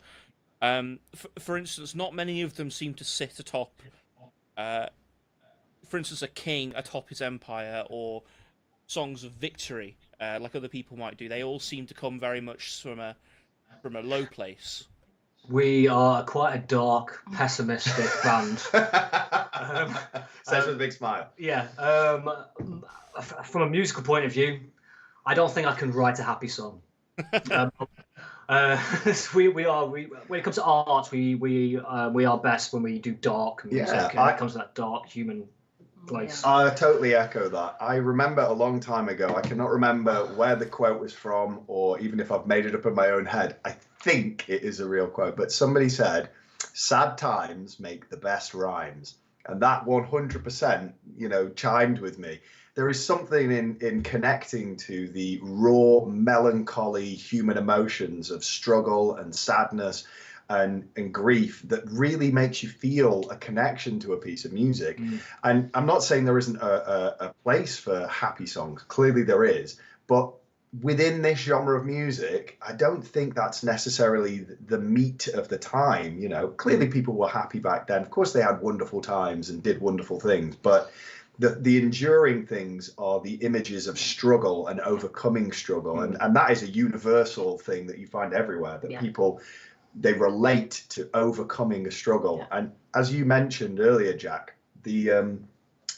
For instance, not many of them seem to sit atop, for instance, a king atop his empire, or songs of victory, like other people might do. They all seem to come very much from a low place.
We are quite a dark, pessimistic band.
Says with a big smile.
Yeah. From a musical point of view, I don't think I can write a happy song. When it comes to art, we are best when we do dark music.
Yeah,
it comes to that dark human place.
I totally echo that. I remember a long time ago, I cannot remember where the quote was from, or even if I've made it up in my own head. I think it is a real quote, but somebody said, "Sad times make the best rhymes." And that 100%, chimed with me. There is something in connecting to the raw, melancholy human emotions of struggle and sadness and grief that really makes you feel a connection to a piece of music. And I'm not saying there isn't a place for happy songs. Clearly there is. But within this genre of music, I don't think that's necessarily the meat of the time. Clearly people were happy back then. Of course they had wonderful times and did wonderful things, but the enduring things are the images of struggle and overcoming struggle. And that is a universal thing that you find everywhere, that people, they relate to overcoming a struggle. And as you mentioned earlier, Jack, the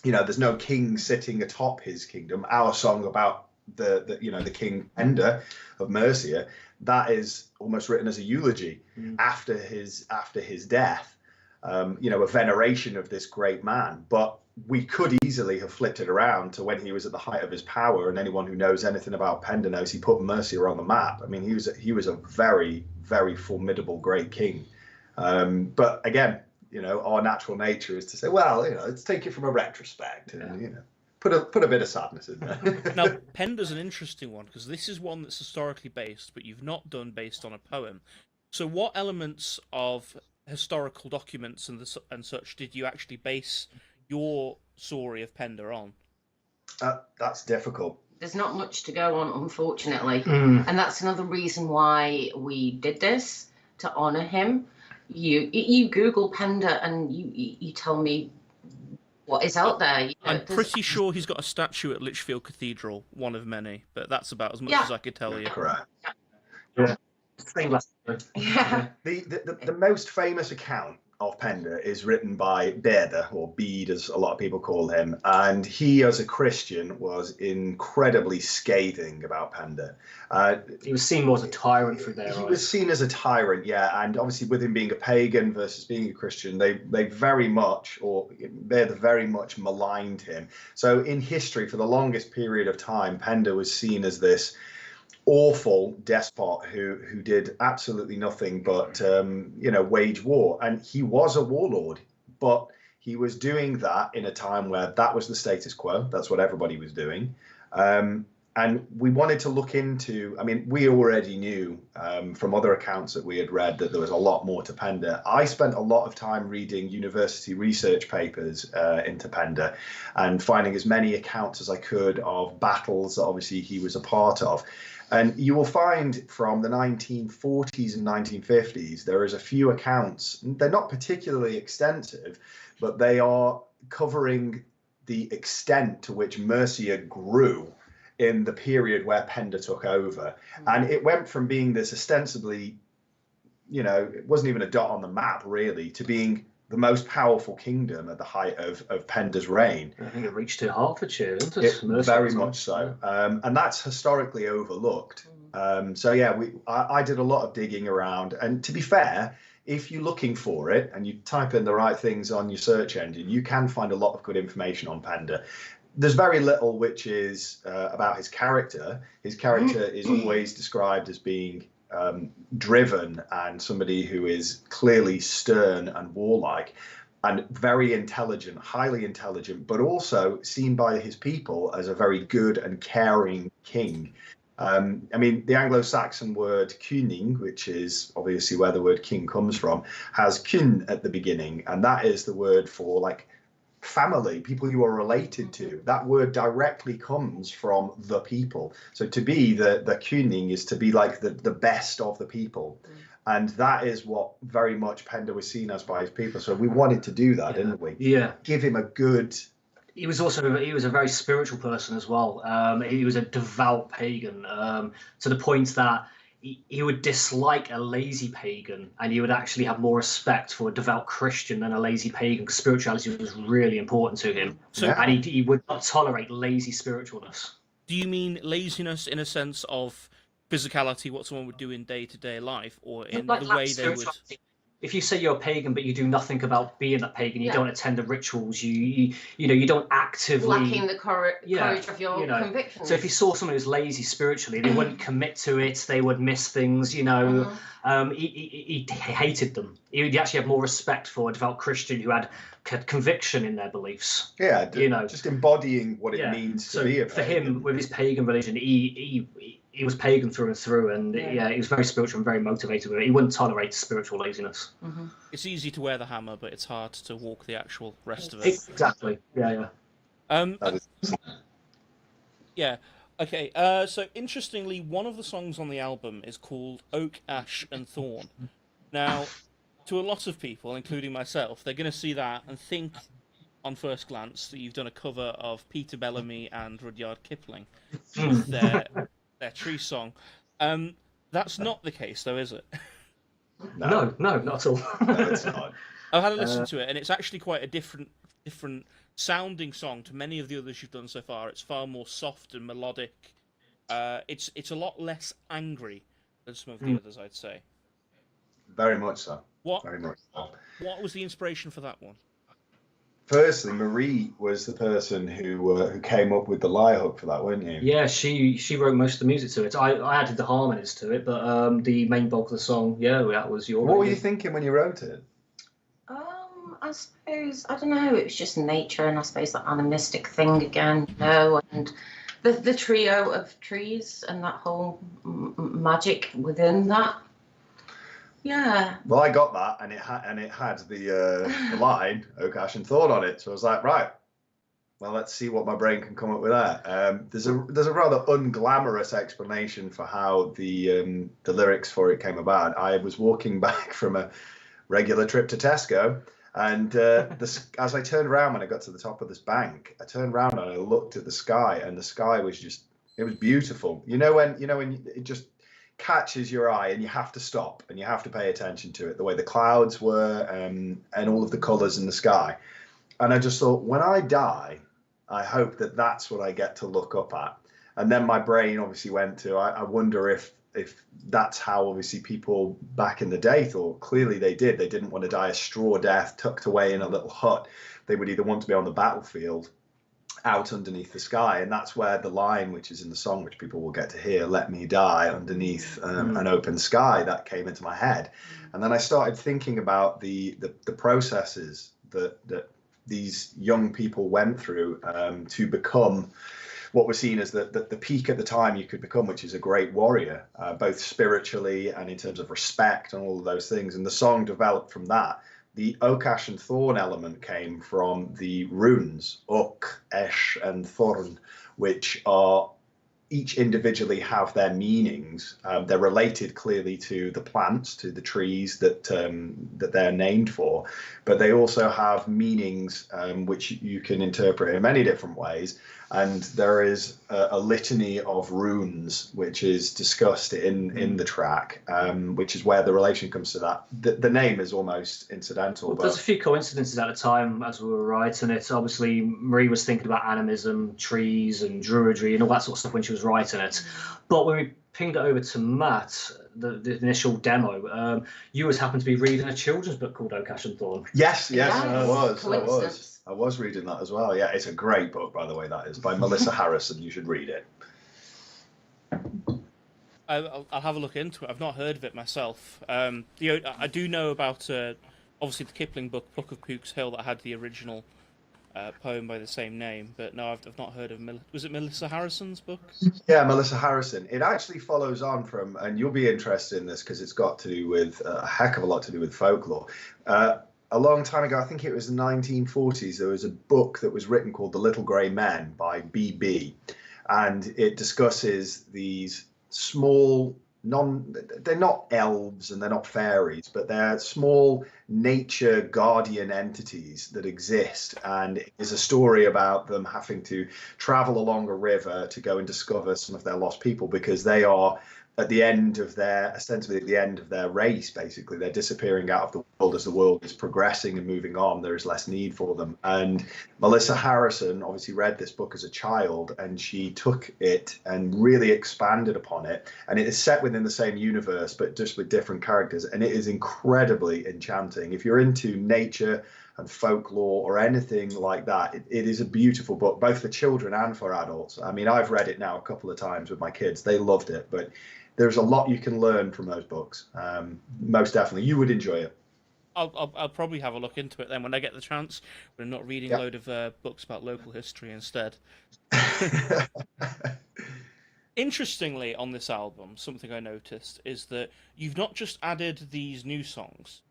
there's no king sitting atop his kingdom. Our song about the King Penda of Mercia, that is almost written as a eulogy after his death. A veneration of this great man. But we could easily have flipped it around to when he was at the height of his power, and anyone who knows anything about Penda knows he put Mercia on the map. I mean, he was a very, very formidable great king. But again, our natural nature is to say, well, let's take it from a retrospect and put a bit of sadness in there.
Now, Penda's an interesting one because this is one that's historically based, but you've not done based on a poem. So what elements of historical documents and such did you actually base your story of Penda on?
That's difficult.
There's not much to go on, unfortunately, and that's another reason why we did this, to honour him. You Google Penda and you tell me what is out there.
I'm pretty sure he's got a statue at Lichfield Cathedral, one of many, but that's about as much as I could tell you.
Correct.
Yeah.
Yeah.
The most famous account of Penda is written by Beda, or Bede as a lot of people call him, and he as a Christian was incredibly scathing about Penda.
He was seen more as a tyrant through their eyes.
He was seen as a tyrant, yeah, and obviously with him being a pagan versus being a Christian, they very much maligned him. So in history, for the longest period of time, Penda was seen as this awful despot who did absolutely nothing but wage war, and he was a warlord, but he was doing that in a time where that was the status quo. That's what everybody was doing, and we wanted to look into, we already knew from other accounts that we had read that there was a lot more to Penda. I spent a lot of time reading university research papers into Penda and finding as many accounts as I could of battles that obviously he was a part of. And you will find from the 1940s and 1950s, there is a few accounts. They're not particularly extensive, but they are covering the extent to which Mercia grew in the period where Penda took over. And it went from being this ostensibly, it wasn't even a dot on the map, really, to being the most powerful kingdom at the height of Penda's reign.
I think it reached to Hertfordshire, didn't it?
Very much so. And that's historically overlooked. I did a lot of digging around. And to be fair, if you're looking for it and you type in the right things on your search engine, you can find a lot of good information on Penda. There's very little which is about his character. His character is always described as being driven and somebody who is clearly stern and warlike and very intelligent, highly intelligent, but also seen by his people as a very good and caring king. The Anglo-Saxon word kuning, which is obviously where the word king comes from, has kun at the beginning, and that is the word for family, people you are related to. That word directly comes from the people. So to be the kuning is to be like the best of the people. And that is what very much Penda was seen as by his people. So we wanted to do that, didn't we?
Yeah.
Give him a good...
He was a very spiritual person as well. He was a devout pagan, to the point that he would dislike a lazy pagan, and he would actually have more respect for a devout Christian than a lazy pagan, because spirituality was really important to him. And he would not tolerate lazy spiritualness.
Do you mean laziness in a sense of physicality, what someone would do in day-to-day life, or in the way they would...
If you say you're a pagan but you do nothing about being a pagan, you don't attend the rituals, you don't actively
lacking the courage of your convictions.
So if you saw someone who's lazy spiritually, they wouldn't commit to it, they would miss things. He hated them. He actually had more respect for a devout Christian who had conviction in their beliefs.
Yeah, just embodying what it means to be a pagan.
For him, with his pagan religion, he was pagan through and through, and he was very spiritual and very motivated with it. He wouldn't tolerate spiritual laziness.
It's easy to wear the hammer, but it's hard to walk the actual rest of it.
Exactly. Yeah.
Yeah. Okay. So interestingly, one of the songs on the album is called "Oak, Ash, and Thorn." Now, to a lot of people, including myself, they're going to see that and think, on first glance, that you've done a cover of Peter Bellamy and Rudyard Kipling with their tree song. That's not the case, though, is it?
No, not at all.
No, it's not.
I've had a listen to it, and it's actually quite a different different sounding song to many of the others you've done so far. It's far more soft and melodic. It's a lot less angry than some of the others, I'd say.
Very much so.
What?
Very much so.
What was the inspiration for that one?
Firstly, Marie was the person who came up with the lie hook for that, weren't you?
Yeah, she wrote most of the music to it. I added the harmonies to it, but the main bulk of the song, yeah, that was your.
What were you thinking when you wrote it?
I suppose, I don't know, it was just nature, and I suppose that animistic thing again, you know, and the trio of trees and that whole magic within that. Yeah.
Well, I got that, and it had the line "Oak, Ash, and Thorn" on it. So I was like, right, well, let's see what my brain can come up with there. There's a rather unglamorous explanation for how the lyrics for it came about. I was walking back from a regular trip to Tesco, and as I turned around when I got to the top of this bank, I turned around and I looked at the sky, and the sky was it was beautiful. You know when it just catches your eye and you have to stop and you have to pay attention to it, the way the clouds were and all of the colors in the sky. And I just thought, when I die, I hope that that's what I get to look up at. And then my brain obviously went to, I wonder if that's how obviously people back in the day thought. Clearly they did. They didn't want to die a straw death tucked away in a little hut. They would either want to be on the battlefield out underneath the sky, and that's where the line, which is in the song, which people will get to hear, "Let me die underneath an open sky," that came into my head. And then I started thinking about the processes that these young people went through to become what was seen as the peak at the time you could become, which is a great warrior, both spiritually and in terms of respect and all of those things. And the song developed from that. The Oak, Ash, and Thorn element came from the runes, Oak, Ash, and Thorn, which are each individually have their meanings. They're related clearly to the plants, to the trees that they're named for, but they also have meanings which you can interpret in many different ways. And there is a litany of runes which is discussed in the track, which is where the relation comes to that. The name is almost incidental.
Well, there's a few coincidences at the time as we were writing it. Obviously, Marie was thinking about animism, trees, and druidry, and all that sort of stuff when she was writing it. But when we pinged it over to Matt, the initial demo, you was happened to be reading a children's book called Oak, Ash, and Thorn.
Yes, I was reading that as well. Yeah, it's a great book, by the way. That is by Melissa Harrison. You should read it.
I'll have a look into it. I've not heard of it myself. I do know about obviously the Kipling book Pluck of Pook's Hill that had the original poem by the same name, but no, I've not heard of. Was it Melissa Harrison's book?
Yeah, Melissa Harrison. It actually follows on from, and you'll be interested in this because it's got to do with a heck of a lot to do with folklore. A long time ago, I think it was the 1940s, there was a book that was written called The Little Grey Men by B.B. And it discusses these small, they're not elves and they're not fairies, but they're small nature guardian entities that exist. And it is a story about them having to travel along a river to go and discover some of their lost people, because they are at the end of ostensibly at the end of their race, basically. They're disappearing out of the world as the world is progressing and moving on. There is less need for them. And Melissa Harrison obviously read this book as a child, and she took it and really expanded upon it. And it is set within the same universe, but just with different characters. And it is incredibly enchanting. If you're into nature and folklore or anything like that, it is a beautiful book, both for children and for adults. I mean, I've read it now a couple of times with my kids. They loved it, but there's a lot you can learn from those books. Most definitely, you would enjoy it.
I'll probably have a look into it then when I get the chance, but I'm not reading a load of books about local history instead. Interestingly, on this album, something I noticed is that you've not just added these new songs,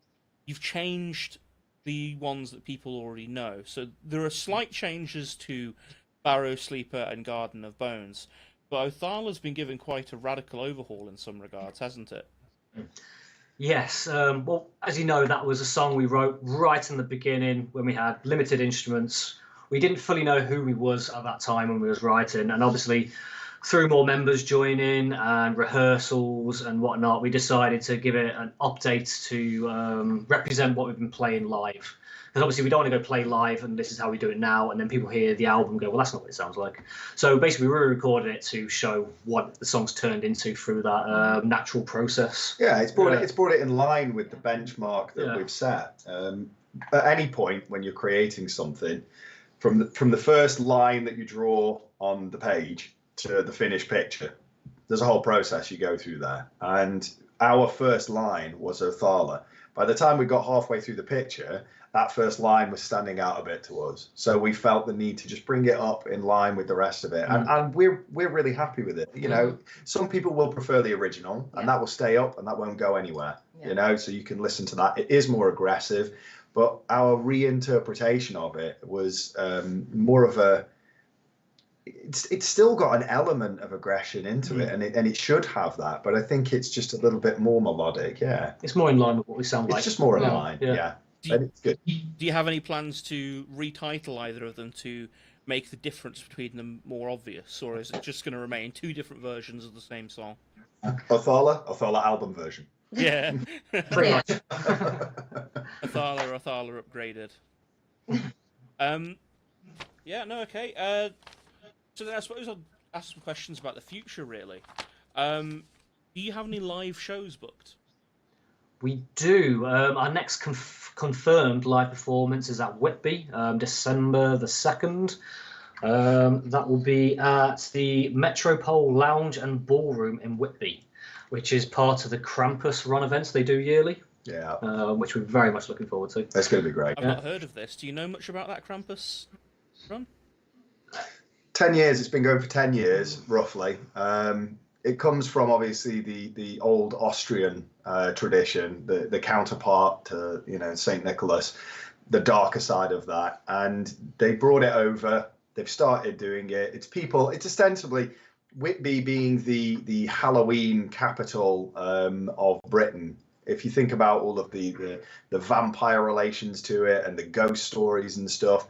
you've changed the ones that people already know. So there are slight changes to Barrow, Sleeper, and Garden of Bones. But Othala's been given quite a radical overhaul in some regards, hasn't it?
Yes. Well, as you know, that was a song we wrote right in the beginning when we had limited instruments. We didn't fully know who we was at that time when we was writing. And obviously, through more members joining and rehearsals and whatnot, we decided to give it an update to represent what we've been playing live. Because obviously we don't want to go play live and this is how we do it now, and then people hear the album and go, well, that's not what it sounds like. So basically we re-recorded it to show what the song's turned into through that natural process.
Yeah, it's brought it in line with the benchmark that we've set. At any point when you're creating something, from the first line that you draw on the page to the finished picture, there's a whole process you go through there. And our first line was Othala. By the time we got halfway through the picture, that first line was standing out a bit to us. So we felt the need to just bring it up in line with the rest of it. And we're really happy with it. You know, some people will prefer the original, and that will stay up and that won't go anywhere. You know, so you can listen to that. It is more aggressive, but our reinterpretation of it was more of a, it's still got an element of aggression into it, and it should have that, but I think it's just a little bit more melodic. It's
more in line with what we sound like.
It's just more in line. It's good.
Do you have any plans to retitle either of them to make the difference between them more obvious, or is it just going to remain two different versions of the same song?
Othala album version.
Yeah.
Pretty much.
Othala upgraded. Okay. So then I suppose I'll ask some questions about the future, really. Do you have any live shows booked?
We do. Our next confirmed live performance is at Whitby, December the 2nd. That will be at the Metropole Lounge and Ballroom in Whitby, which is part of the Krampus run events they do yearly. Which we're very much looking forward to.
That's going to be great.
I've not heard of this. Do you know much about that Krampus run?
10 years. It's been going for 10 years, roughly. It comes from obviously the old Austrian tradition, the counterpart to Saint Nicholas, the darker side of that, and they brought it over. They've started doing it. It's ostensibly Whitby being the Halloween capital of Britain. If you think about all of the vampire relations to it and the ghost stories and stuff,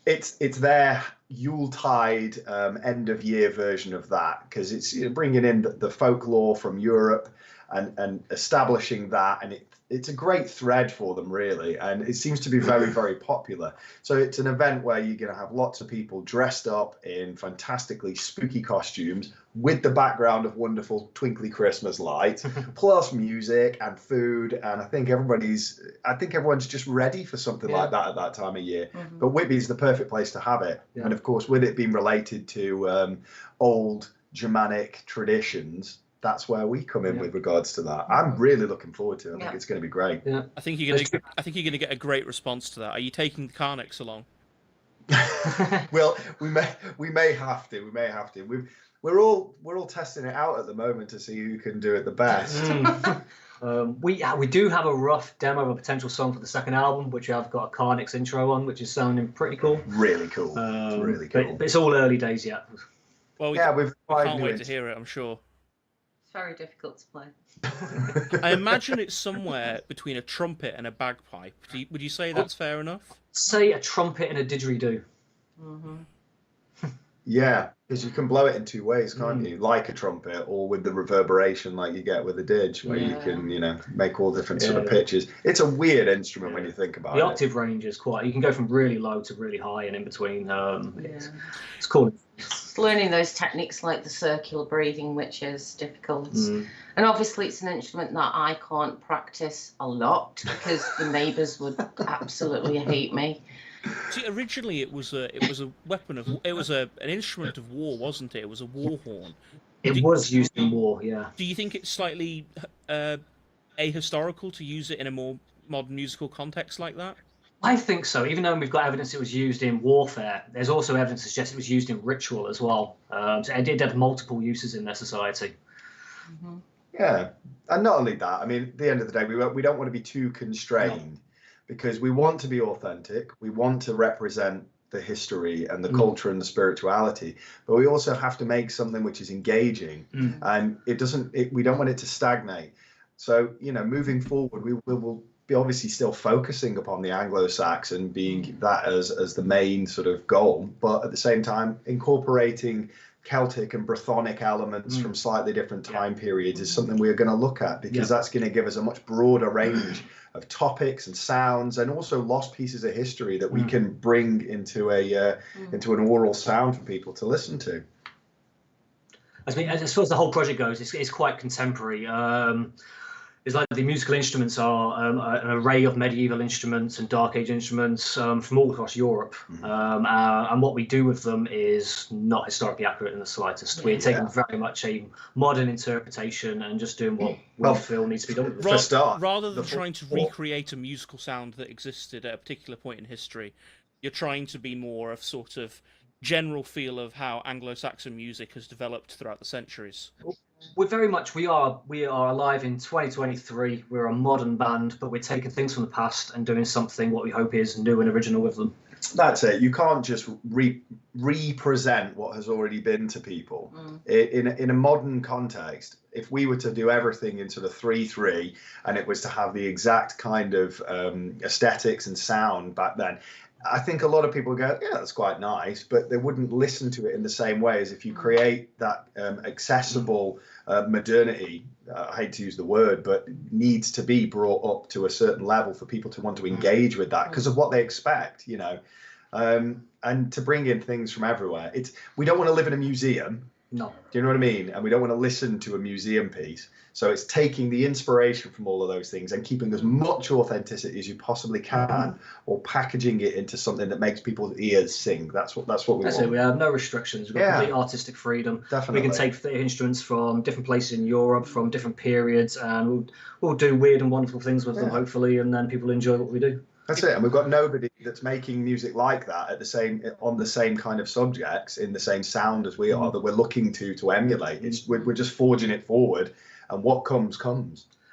it's their Yuletide end of year version of that, because it's bringing in the folklore from Europe and establishing that, and it's a great thread for them, really, and it seems to be very, very popular. So it's an event where you're going to have lots of people dressed up in fantastically spooky costumes with the background of wonderful twinkly Christmas lights, plus music and food, and I think everyone's just ready for something like that at that time of year. But Whitby's the perfect place to have it, and of course, with it being related to old Germanic traditions, that's where we come in with regards to that. I'm really looking forward to it. I think it's going to be great.
I think you're going to get a great response to that. Are you taking the Carnix along?
Well, we may have to. We're all testing it out at the moment to see who can do it the best.
We do have a rough demo of a potential song for the second album, which I've got a Carnix intro on, which is sounding pretty cool.
Really cool. Really cool.
But it's all early days yet.
Well, we can't wait to hear it, I'm sure.
Very difficult to play.
I imagine it's somewhere between a trumpet and a bagpipe. Would you say that's fair enough?
Say a trumpet and a didgeridoo.
Yeah, because you can blow it in two ways, can't you? Like a trumpet, or with the reverberation like you get with a didge, where you can, make all different sort of pitches. It's a weird instrument when you think about it.
The octave range is quite. You can go from really low to really high and in between. It's cool.
It's learning those techniques like the circular breathing, which is difficult. And obviously it's an instrument that I can't practice a lot because the neighbours would absolutely hate me.
See, originally it was a weapon of, an instrument of war, wasn't it? It was a war horn.
It was used in war, yeah.
Do you think it's slightly ahistorical to use it in a more modern musical context like that?
I think so. Even though we've got evidence it was used in warfare, there's also evidence that suggests it was used in ritual as well. So it did have multiple uses in their society.
Yeah, and not only that, I mean, at the end of the day, we don't want to be too constrained, because we want to be authentic. We want to represent the history and the culture and the spirituality, but we also have to make something which is engaging, and we don't want it to stagnate. So, moving forward, we will be obviously still focusing upon the Anglo-Saxon, being that as the main sort of goal, but at the same time incorporating Celtic and Brythonic elements from slightly different time periods is something we're going to look at, because that's going to give us a much broader range of topics and sounds, and also lost pieces of history that we can bring into into an oral sound for people to listen to.
I mean, as far as the whole project goes, it's quite contemporary. It's like the musical instruments are an array of medieval instruments and Dark Age instruments from all across Europe. And what we do with them is not historically accurate in the slightest. We're taking very much a modern interpretation and just doing what we feel needs to be done with it.
Rather than trying to recreate a musical sound that existed at a particular point in history, you're trying to be more of sort of general feel of how Anglo-Saxon music has developed throughout the centuries.
We're very much, we are alive in 2023. We're a modern band, but we're taking things from the past and doing something what we hope is new and original with them.
That's it. You can't just represent what has already been to people. In a modern context, if we were to do everything in sort of 3/3 and it was to have the exact kind of aesthetics and sound back then, I think a lot of people go, yeah, that's quite nice, but they wouldn't listen to it in the same way as if you create that accessible modernity. I hate to use the word, but needs to be brought up to a certain level for people to want to engage with that because of what they expect, you know. And to bring in things from everywhere. We don't want to live in a museum.
No.
Do you know what I mean? And we don't want to listen to a museum piece. So it's taking the inspiration from all of those things and keeping as much authenticity as you possibly can, or packaging it into something that makes people's ears sing. That's what we want.
It. We have no restrictions. We've got complete artistic freedom.
Definitely.
We can take instruments from different places in Europe, from different periods, and we'll do weird and wonderful things with them, hopefully, and then people enjoy what we do.
That's it, and we've got nobody that's making music like that on the same kind of subjects in the same sound as we are that we're looking to emulate. We're just forging it forward, and what comes.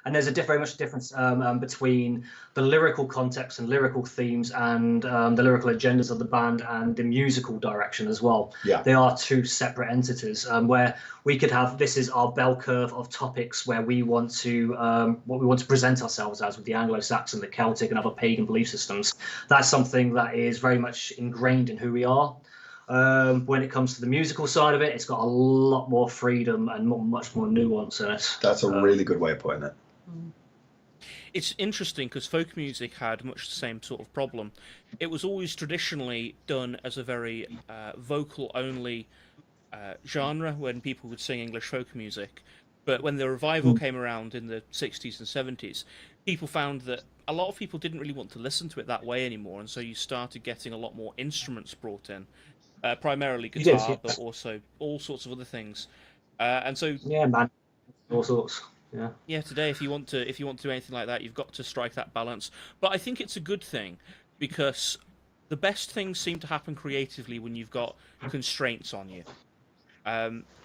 And there's very much difference between the lyrical context and lyrical themes and the lyrical agendas of the band and the musical direction as well.
Yeah.
They are two separate entities where we could have, this is our bell curve of topics where we want to, what we want to present ourselves as with the Anglo-Saxon, the Celtic and other pagan belief systems. That's something that is very much ingrained in who we are. When it comes to the musical side of it, it's got a lot more freedom and much more nuance in it.
That's a really good way of putting it.
It's interesting because folk music had much the same sort of problem. It was always traditionally done as a very vocal-only genre when people would sing English folk music. But when the revival came around in the 60s and 70s, people found that a lot of people didn't really want to listen to it that way anymore, and so you started getting a lot more instruments brought in, primarily guitar, but also all sorts of other things. And so
all sorts.
Yeah, today if you want to do anything like that, you've got to strike that balance. But I think it's a good thing because the best things seem to happen creatively when you've got constraints on you.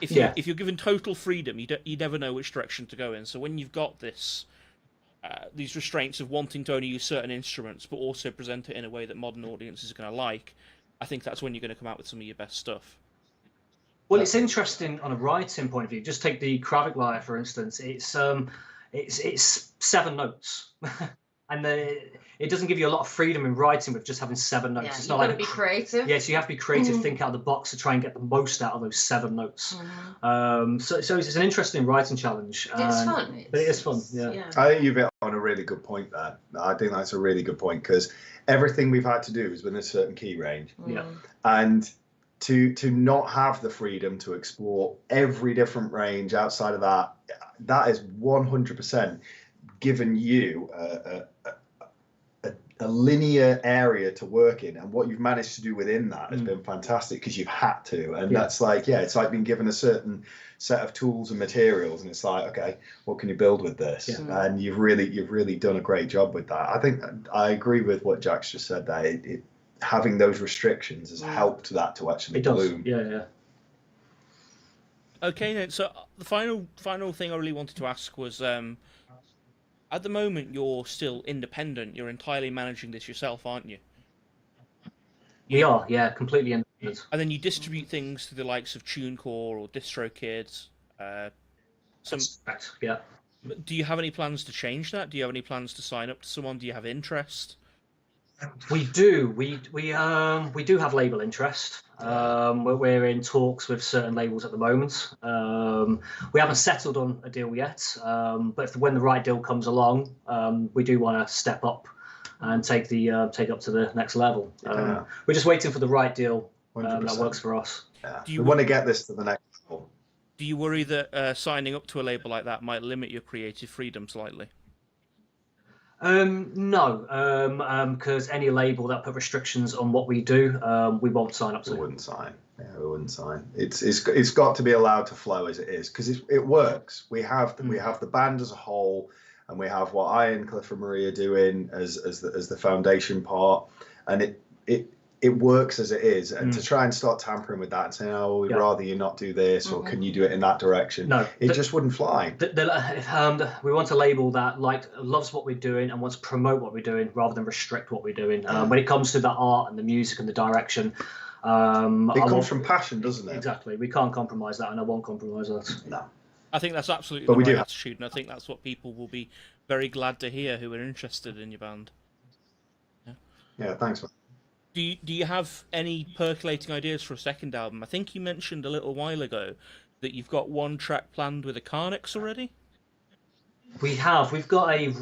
If you're given total freedom, you never know which direction to go in. So when you've got these restraints of wanting to only use certain instruments, but also present it in a way that modern audiences are going to like, I think that's when you're going to come out with some of your best stuff.
Well, it's interesting on a writing point of view. Just take the Kravic lyre, for instance. It's 7 notes, and it doesn't give you a lot of freedom in writing with just having 7 notes.
Yeah,
it's
you've
not
got
like
to be creative.
Yes, you have to be creative. Think out of the box to try and get the most out of those 7 notes. So it's an interesting writing challenge.
It's fun.
But it is fun. Yeah.
I think you've hit on a really good point there. I think that's a really good point because everything we've had to do is within a certain key range.
Yeah.
And to not have the freedom to explore every different range outside of that is 100% given you a linear area to work in, and what you've managed to do within that has been fantastic because you've had to, and that's like it's like being given a certain set of tools and materials, and it's like, okay, what can you build with this? And you've really done a great job with that. I think I agree with what Jack's just said there. Having those restrictions has helped that to actually bloom.
Yeah.
Okay, then. So the final thing I really wanted to ask was, at the moment you're still independent. You're entirely managing this yourself, aren't you?
We are, completely independent.
And then you distribute things to the likes of TuneCore or DistroKid.
That's correct, yeah.
Do you have any plans to change that? Do you have any plans to sign up to someone? Do you have interest?
We do. We do have label interest. We're in talks with certain labels at the moment. We haven't settled on a deal yet, but when the right deal comes along, we do want to step up and take up to the next level. We're just waiting for the right deal that works for us.
Yeah. We want to get this to the next level.
Do you worry that signing up to a label like that might limit your creative freedom slightly?
No, because any label that put restrictions on what we do, we won't sign up to.
We wouldn't sign. Yeah, we wouldn't sign. It's got to be allowed to flow as it is, because it works. We have the band as a whole, and we have what I and Kliff and Marie are doing as the foundation part, and it works as it is. And to try and start tampering with that and saying, oh, we'd rather you not do this, or can you do it in that direction?
No,
it just wouldn't fly.
We want a label that loves what we're doing and wants to promote what we're doing rather than restrict what we're doing. When it comes to the art and the music and the direction,
it comes from passion, doesn't it?
Exactly. We can't compromise that, and I won't compromise that.
No.
I think that's absolutely the right attitude, and I think that's what people will be very glad to hear who are interested in your band.
Yeah, thanks, man.
Do you have any percolating ideas for a second album? I think you mentioned a little while ago that you've got one track planned with a Carnix already.
We have. We've got a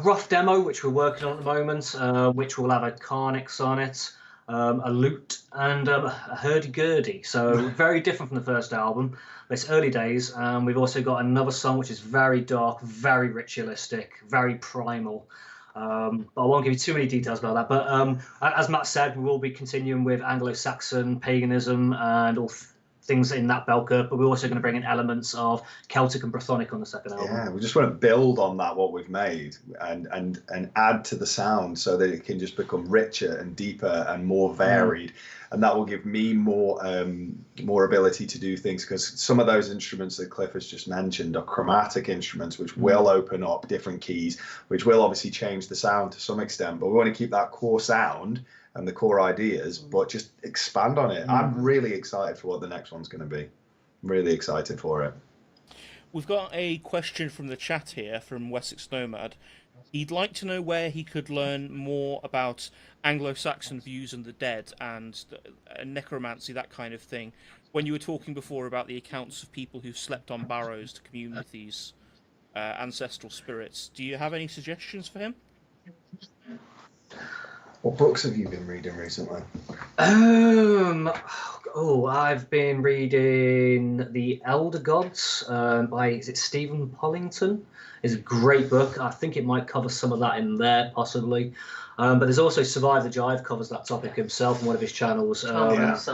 rough demo which we're working on at the moment, which will have a Carnix on it, a lute, and a hurdy-gurdy. So very different from the first album. It's early days. We've also got another song which is very dark, very ritualistic, very primal. But I won't give you too many details about that. But as Matt said, we will be continuing with Anglo-Saxon paganism and all things in that bell curve. But we're also going to bring in elements of Celtic and Brythonic on the second album.
Yeah, we just want to build on that what we've made and add to the sound so that it can just become richer and deeper and more varied. And that will give me more ability to do things, because some of those instruments that Kliff has just mentioned are chromatic instruments, which will open up different keys, which will obviously change the sound to some extent. But we want to keep that core sound and the core ideas, but just expand on it. I'm really excited for what the next one's going to be. I'm really excited for it.
We've got a question from the chat here from Wessex Nomad. He'd like to know where he could learn more about Anglo-Saxon views on the dead and necromancy, that kind of thing. When you were talking before about the accounts of people who slept on barrows to commune with these ancestral spirits, do you have any suggestions for him?
What books have you been reading recently?
I've been reading The Elder Gods by, is it Stephen Pollington? It's a great book. I think it might cover some of that in there, possibly. But there's also Survive the Jive covers that topic himself on one of his channels. There's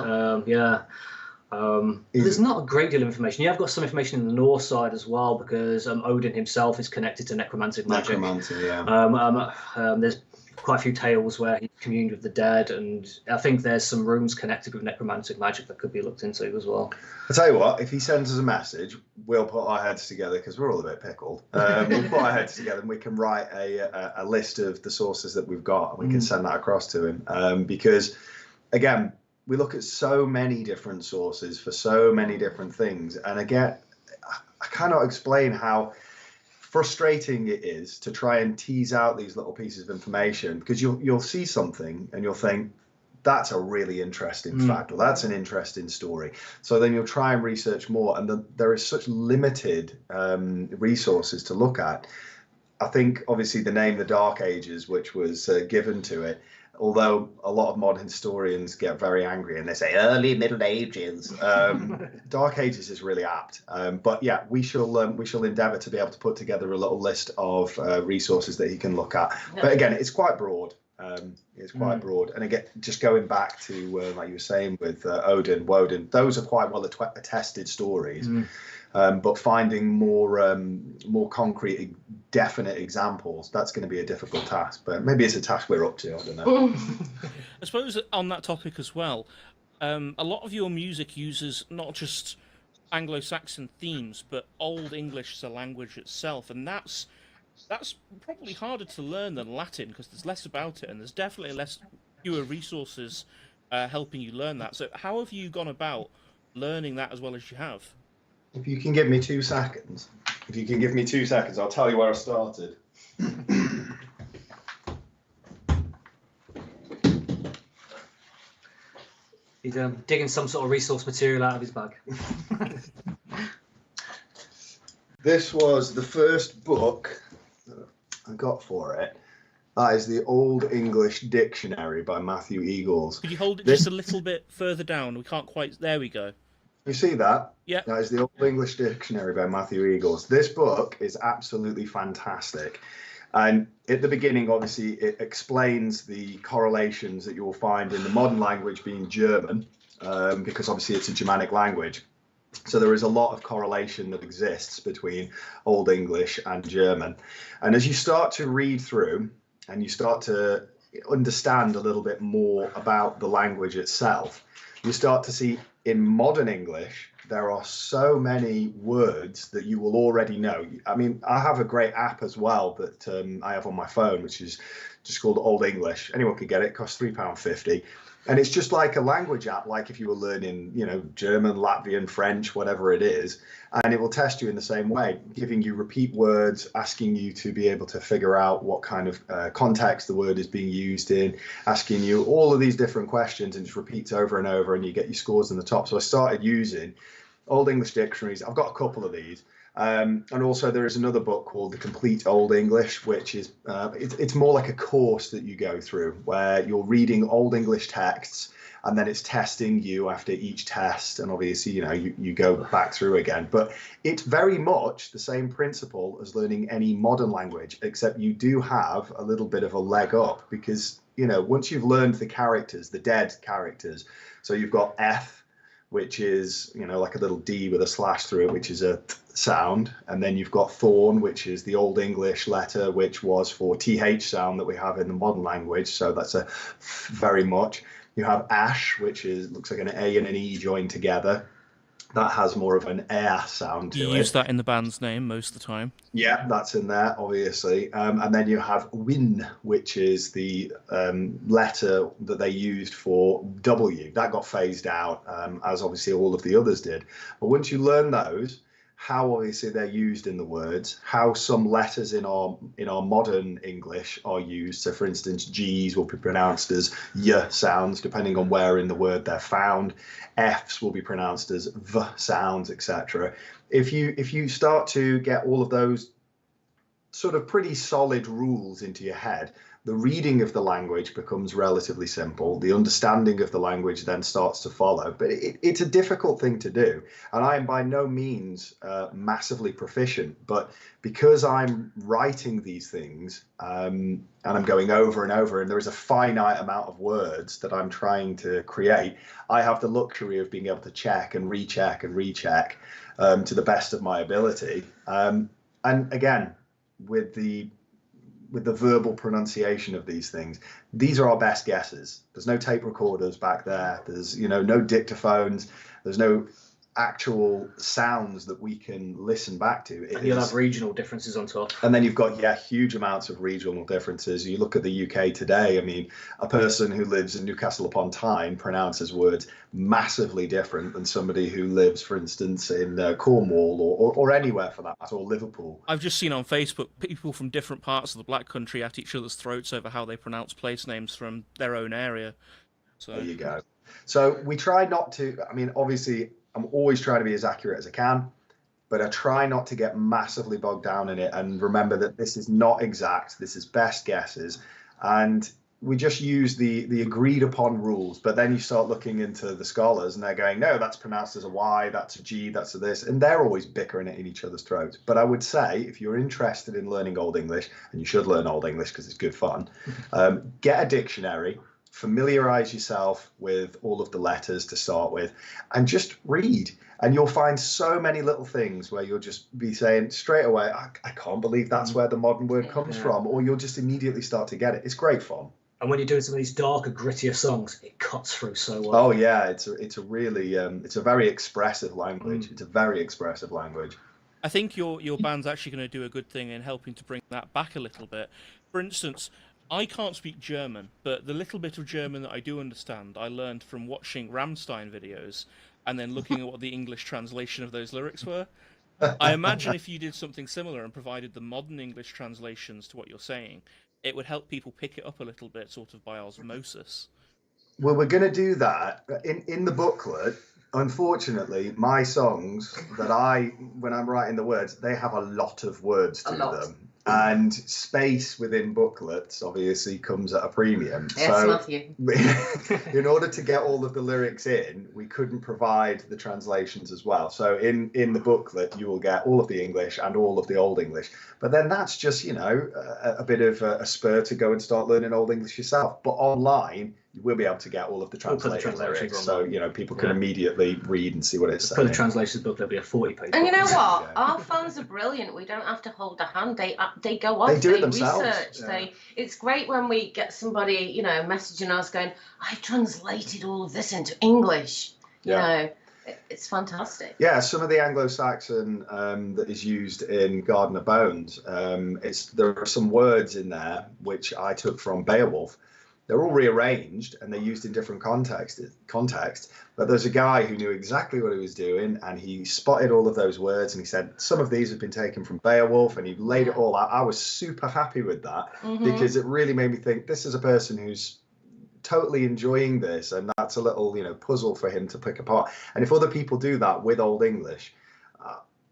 not a great deal of information. Yeah, I've got some information in the North side as well, because Odin himself is connected to necromantic magic.
Necromancy, yeah.
There's quite a few tales where he communed with the dead, and I think there's some runes connected with necromantic magic that could be looked into as well.
I'll tell you what, if he sends us a message, we'll put our heads together, because we're all a bit pickled. We'll put our heads together and we can write a list of the sources that we've got, and we can send that across to him. Because, again, we look at so many different sources for so many different things. And again, I cannot explain how frustrating it is to try and tease out these little pieces of information, because you'll see something and you'll think, that's a really interesting fact, or that's an interesting story. So then you'll try and research more, and there is such limited resources to look at. I think obviously the name The Dark Ages, which was given to it, although a lot of modern historians get very angry and they say early Middle Ages, Dark Ages is really apt. But yeah, we shall endeavour to be able to put together a little list of resources that he can look at. But again, it's quite broad. It's quite broad, and again, just going back to like you were saying with Odin, Wotton, those are quite well attested stories. But finding more concrete, definite examples, that's going to be a difficult task. But maybe it's a task we're up to. I don't know.
I suppose on that topic as well, a lot of your music uses not just Anglo-Saxon themes, but Old English as a language itself, and that's probably harder to learn than Latin, because there's less about it, and there's definitely fewer resources helping you learn that. So how have you gone about learning that as well as you have?
If you can give me 2 seconds. If you can give me 2 seconds, I'll tell you where I started.
He's digging some sort of resource material out of his bag.
This was the first book that I got for it. That is the Old English Dictionary by Matthew Eagles.
Could you hold it just a little bit further down? We can't quite... There we go.
You see that?
Yeah.
That is the Old English Dictionary by Matthew Eagles. This book is absolutely fantastic. And at the beginning, obviously, it explains the correlations that you'll find in the modern language being German, because obviously it's a Germanic language. So there is a lot of correlation that exists between Old English and German. And as you start to read through and you start to understand a little bit more about the language itself, you start to see in modern English, there are so many words that you will already know. I mean, I have a great app as well that I have on my phone, which is just called Old English. Anyone can get it. It costs £3.50. And it's just like a language app, like if you were learning, you know, German, Latvian, French, whatever it is. And it will test you in the same way, giving you repeat words, asking you to be able to figure out what kind of context the word is being used in, asking you all of these different questions, and just repeats over and over, and you get your scores in the top. So I started using Old English dictionaries. I've got a couple of these. And also there is another book called The Complete Old English, which is it's more like a course that you go through where you're reading Old English texts, and then it's testing you after each test, and obviously you go back through again. But it's very much the same principle as learning any modern language, except you do have a little bit of a leg up, because once you've learned the characters, the dead characters, so you've got F, which is like a little D with a slash through it, which is a sound, and then you've got thorn, which is the Old English letter, which was for TH sound that we have in the modern language, so that's a very much. You have ash, which looks like an A and an E joined together. That has more of an air sound to it.
You use that in the band's name most of the time.
Yeah, that's in there, obviously. And then you have win, which is the letter that they used for W. That got phased out, as obviously all of the others did. But once you learn those, how obviously they're used in the words, how some letters in our modern English are used. So, for instance, G's will be pronounced as Y sounds, depending on where in the word they're found. F's will be pronounced as V sounds, etc. If you start to get all of those sort of pretty solid rules into your head, the reading of the language becomes relatively simple. The understanding of the language then starts to follow. But it's a difficult thing to do. And I am by no means massively proficient. But because I'm writing these things and I'm going over and over, and there is a finite amount of words that I'm trying to create, I have the luxury of being able to check and recheck and recheck to the best of my ability. And again, with the verbal pronunciation of these things, these are our best guesses. There's no tape recorders back there. There's no dictaphones. There's no actual sounds that we can listen back to.
And you'll have regional differences on top.
And then you've got huge amounts of regional differences. You look at the UK today. I mean, a person who lives in Newcastle upon Tyne pronounces words massively different than somebody who lives, for instance, in Cornwall or anywhere for that, or Liverpool.
I've just seen on Facebook people from different parts of the Black Country at each other's throats over how they pronounce place names from their own area. So
there you go. So we try not to. I mean, obviously, I'm always trying to be as accurate as I can, but I try not to get massively bogged down in it, and remember that this is not exact. This is best guesses, and we just use the agreed upon rules. But then you start looking into the scholars, and they're going, no, that's pronounced as a Y, that's a G, that's a this, and they're always bickering it in each other's throats. But I would say, if you're interested in learning Old English, and you should learn Old English because it's good fun, get a dictionary. Familiarize yourself with all of the letters to start with, and just read, and you'll find so many little things where you'll just be saying straight away, I can't believe that's where the modern word comes from, or you'll just immediately start to get it. It's great fun.
And when you're doing some of these darker, grittier songs, it cuts through so well.
Oh yeah, it's a really it's a very expressive language. It's a very expressive language.
I think your band's actually going to do a good thing in helping to bring that back a little bit. For instance, I can't speak German, but the little bit of German that I do understand, I learned from watching Rammstein videos and then looking at what the English translation of those lyrics were. I imagine if you did something similar and provided the modern English translations to what you're saying, it would help people pick it up a little bit, sort of by osmosis.
Well, we're going to do that in the booklet. Unfortunately, my songs when I'm writing the words, they have a lot of words to them. And space within booklets obviously comes at a premium.
Yes,
so
Matthew.
in order to get all of the lyrics in, we couldn't provide the translations as well. So in the booklet, you will get all of the English and all of the Old English. But then that's just, a bit of a spur to go and start learning Old English yourself. But online, you will be able to get all of the translated lyrics. So, people can immediately read and see what it's saying.
For the translations book, there'll be a 40-page.
And you know what? Our fans are brilliant. We don't have to hold a hand. They go off.
They do it themselves.
Research. It's great when we get somebody, messaging us going, "I've translated all of this into English." It's fantastic.
Yeah, some of the Anglo-Saxon that is used in Garden of Bones, there are some words in there which I took from Beowulf. They're all rearranged and they're used in different contexts. But there's a guy who knew exactly what he was doing, and he spotted all of those words, and he said some of these have been taken from Beowulf, and he laid it all out. I was super happy with that because it really made me think this is a person who's totally enjoying this, and that's a little puzzle for him to pick apart. And if other people do that with Old English,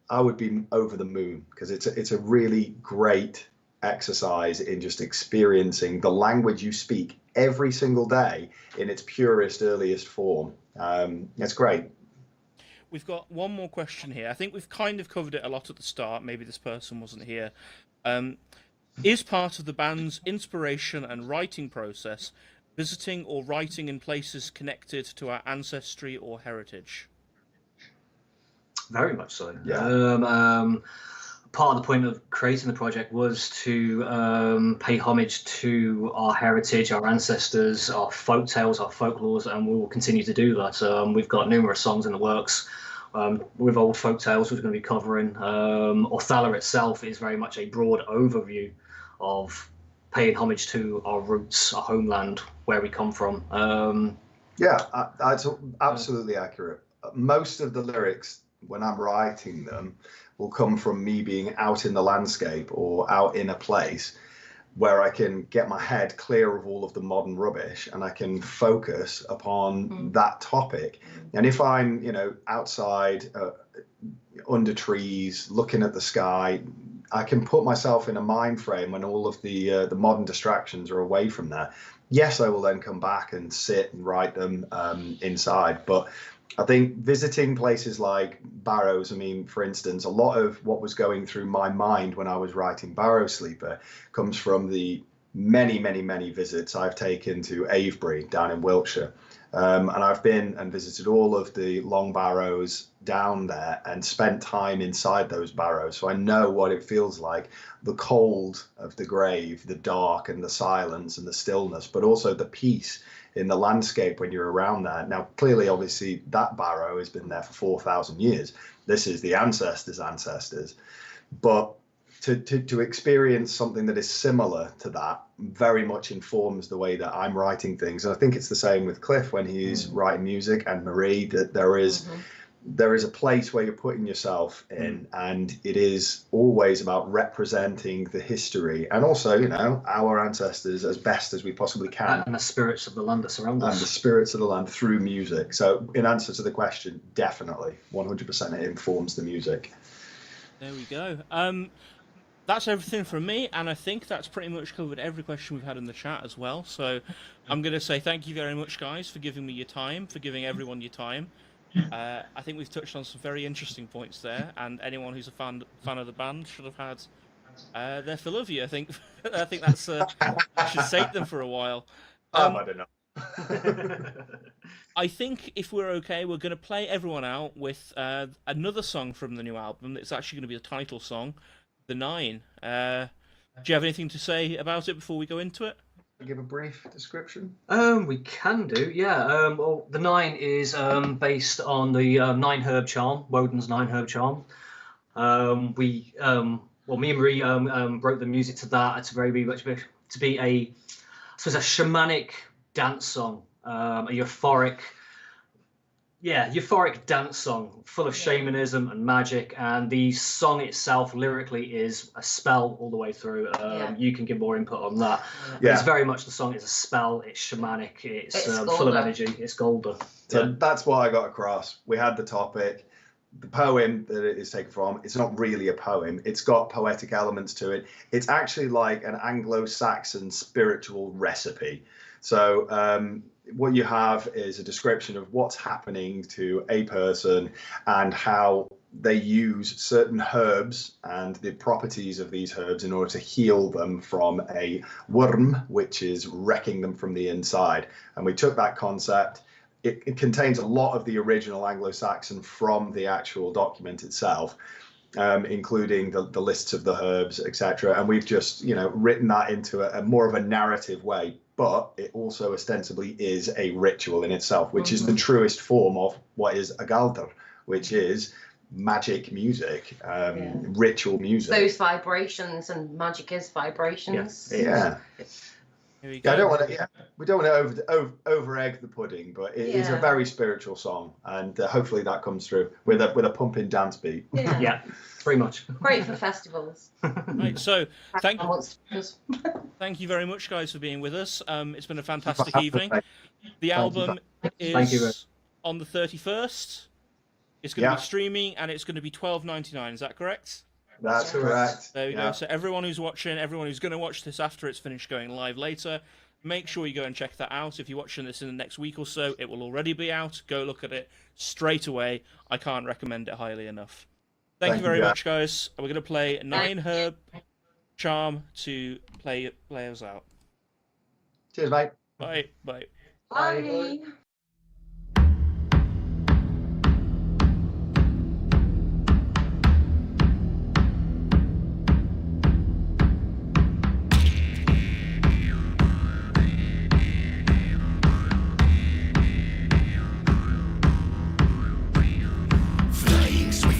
I would be over the moon, because it's a really great exercise in just experiencing the language you speak every single day in its purest, earliest form. It's great.
We've got one more question here. I think we've kind of covered it a lot at the start. Maybe this person wasn't here. Is part of the band's inspiration and writing process visiting or writing in places connected to our ancestry or heritage?
Very much so.
Yeah.
Part of the point of creating the project was to pay homage to our heritage, our ancestors, our folk tales, our folklores, and we will continue to do that. We've got numerous songs in the works with old folk tales we're going to be covering. Othala itself is very much a broad overview of paying homage to our roots, our homeland, where we come from.
That's absolutely accurate. Most of the lyrics, when I'm writing them, will come from me being out in the landscape or out in a place where I can get my head clear of all of the modern rubbish and I can focus upon that topic. And if I'm, outside under trees, looking at the sky, I can put myself in a mind frame when all of the modern distractions are away from there. Yes, I will then come back and sit and write them inside, but I think visiting places like Barrows, for instance, a lot of what was going through my mind when I was writing Barrow Sleeper comes from the many, many, many visits I've taken to Avebury down in Wiltshire. And I've been and visited all of the long barrows down there and spent time inside those barrows. So I know what it feels like, the cold of the grave, the dark and the silence and the stillness, but also the peace in the landscape when you're around there. Now, clearly, obviously, that barrow has been there for 4,000 years. This is the ancestors. But to experience something that is similar to that very much informs the way that I'm writing things. And I think it's the same with Kliff when he's writing music, and Marie, that there is a place where you're putting yourself in, and it is always about representing the history and also, our ancestors as best as we possibly can.
And the spirits of the land that surround us.
And the spirits of the land through music. So in answer to the question, definitely, 100% it informs the music.
There we go. That's everything from me, and I think that's pretty much covered every question we've had in the chat as well. So I'm going to say thank you very much, guys, for giving me your time, for giving everyone your time. I think we've touched on some very interesting points there, and anyone who's a fan of the band should have had their fill of you. I think that's should save them for a while.
I don't know.
I think if we're okay, we're going to play everyone out with another song from the new album. It's actually going to be the title song, The Nine. Do you have anything to say about it before we go into it?
Give a brief description?
We can do, yeah. Well, the Nine is based on the 9-herb charm, Woden's 9-herb charm. Me and Marie wrote the music to that. It's very much to be a shamanic dance song, a euphoric euphoric dance song full of shamanism and magic, and the song itself lyrically is a spell all the way through. You can give more input on that. It's very much, the song is a spell. It's shamanic. It's full of energy. It's golden.
So that's what I got across. We had the topic. The poem that it is taken from, it's not really a poem. It's got poetic elements to it. It's actually like an Anglo-Saxon spiritual recipe. So what you have is a description of what's happening to a person and how they use certain herbs and the properties of these herbs in order to heal them from a worm, which is wrecking them from the inside. And we took that concept. It contains a lot of the original Anglo-Saxon from the actual document itself, including the lists of the herbs, etc. And we've just, written that into a more of a narrative way. But it also ostensibly is a ritual in itself, which is the truest form of what is a Galdor, which is magic music, ritual music.
Those vibrations, and magic is vibrations.
Yeah.
Here we go.
I don't want to. We don't want to over egg the pudding, but it is a very spiritual song, and hopefully that comes through with a pumping dance beat.
Yeah, very much.
Great for festivals.
Right, so thank you very much, guys, for being with us. It's been a fantastic evening. The album is on the 31st. It's going to be streaming, and it's going to be $12.99. Is that correct?
That's correct.
There we go. So everyone who's watching, everyone who's going to watch this after it's finished going live later, make sure you go and check that out. If you're watching this in the next week or so, it will already be out. Go look at it straight away. I can't recommend it highly enough. Thank you very much, guys. We're going to play 9 Herb Charm to play us out.
Cheers, mate.
Bye. Bye.
Bye.
Flying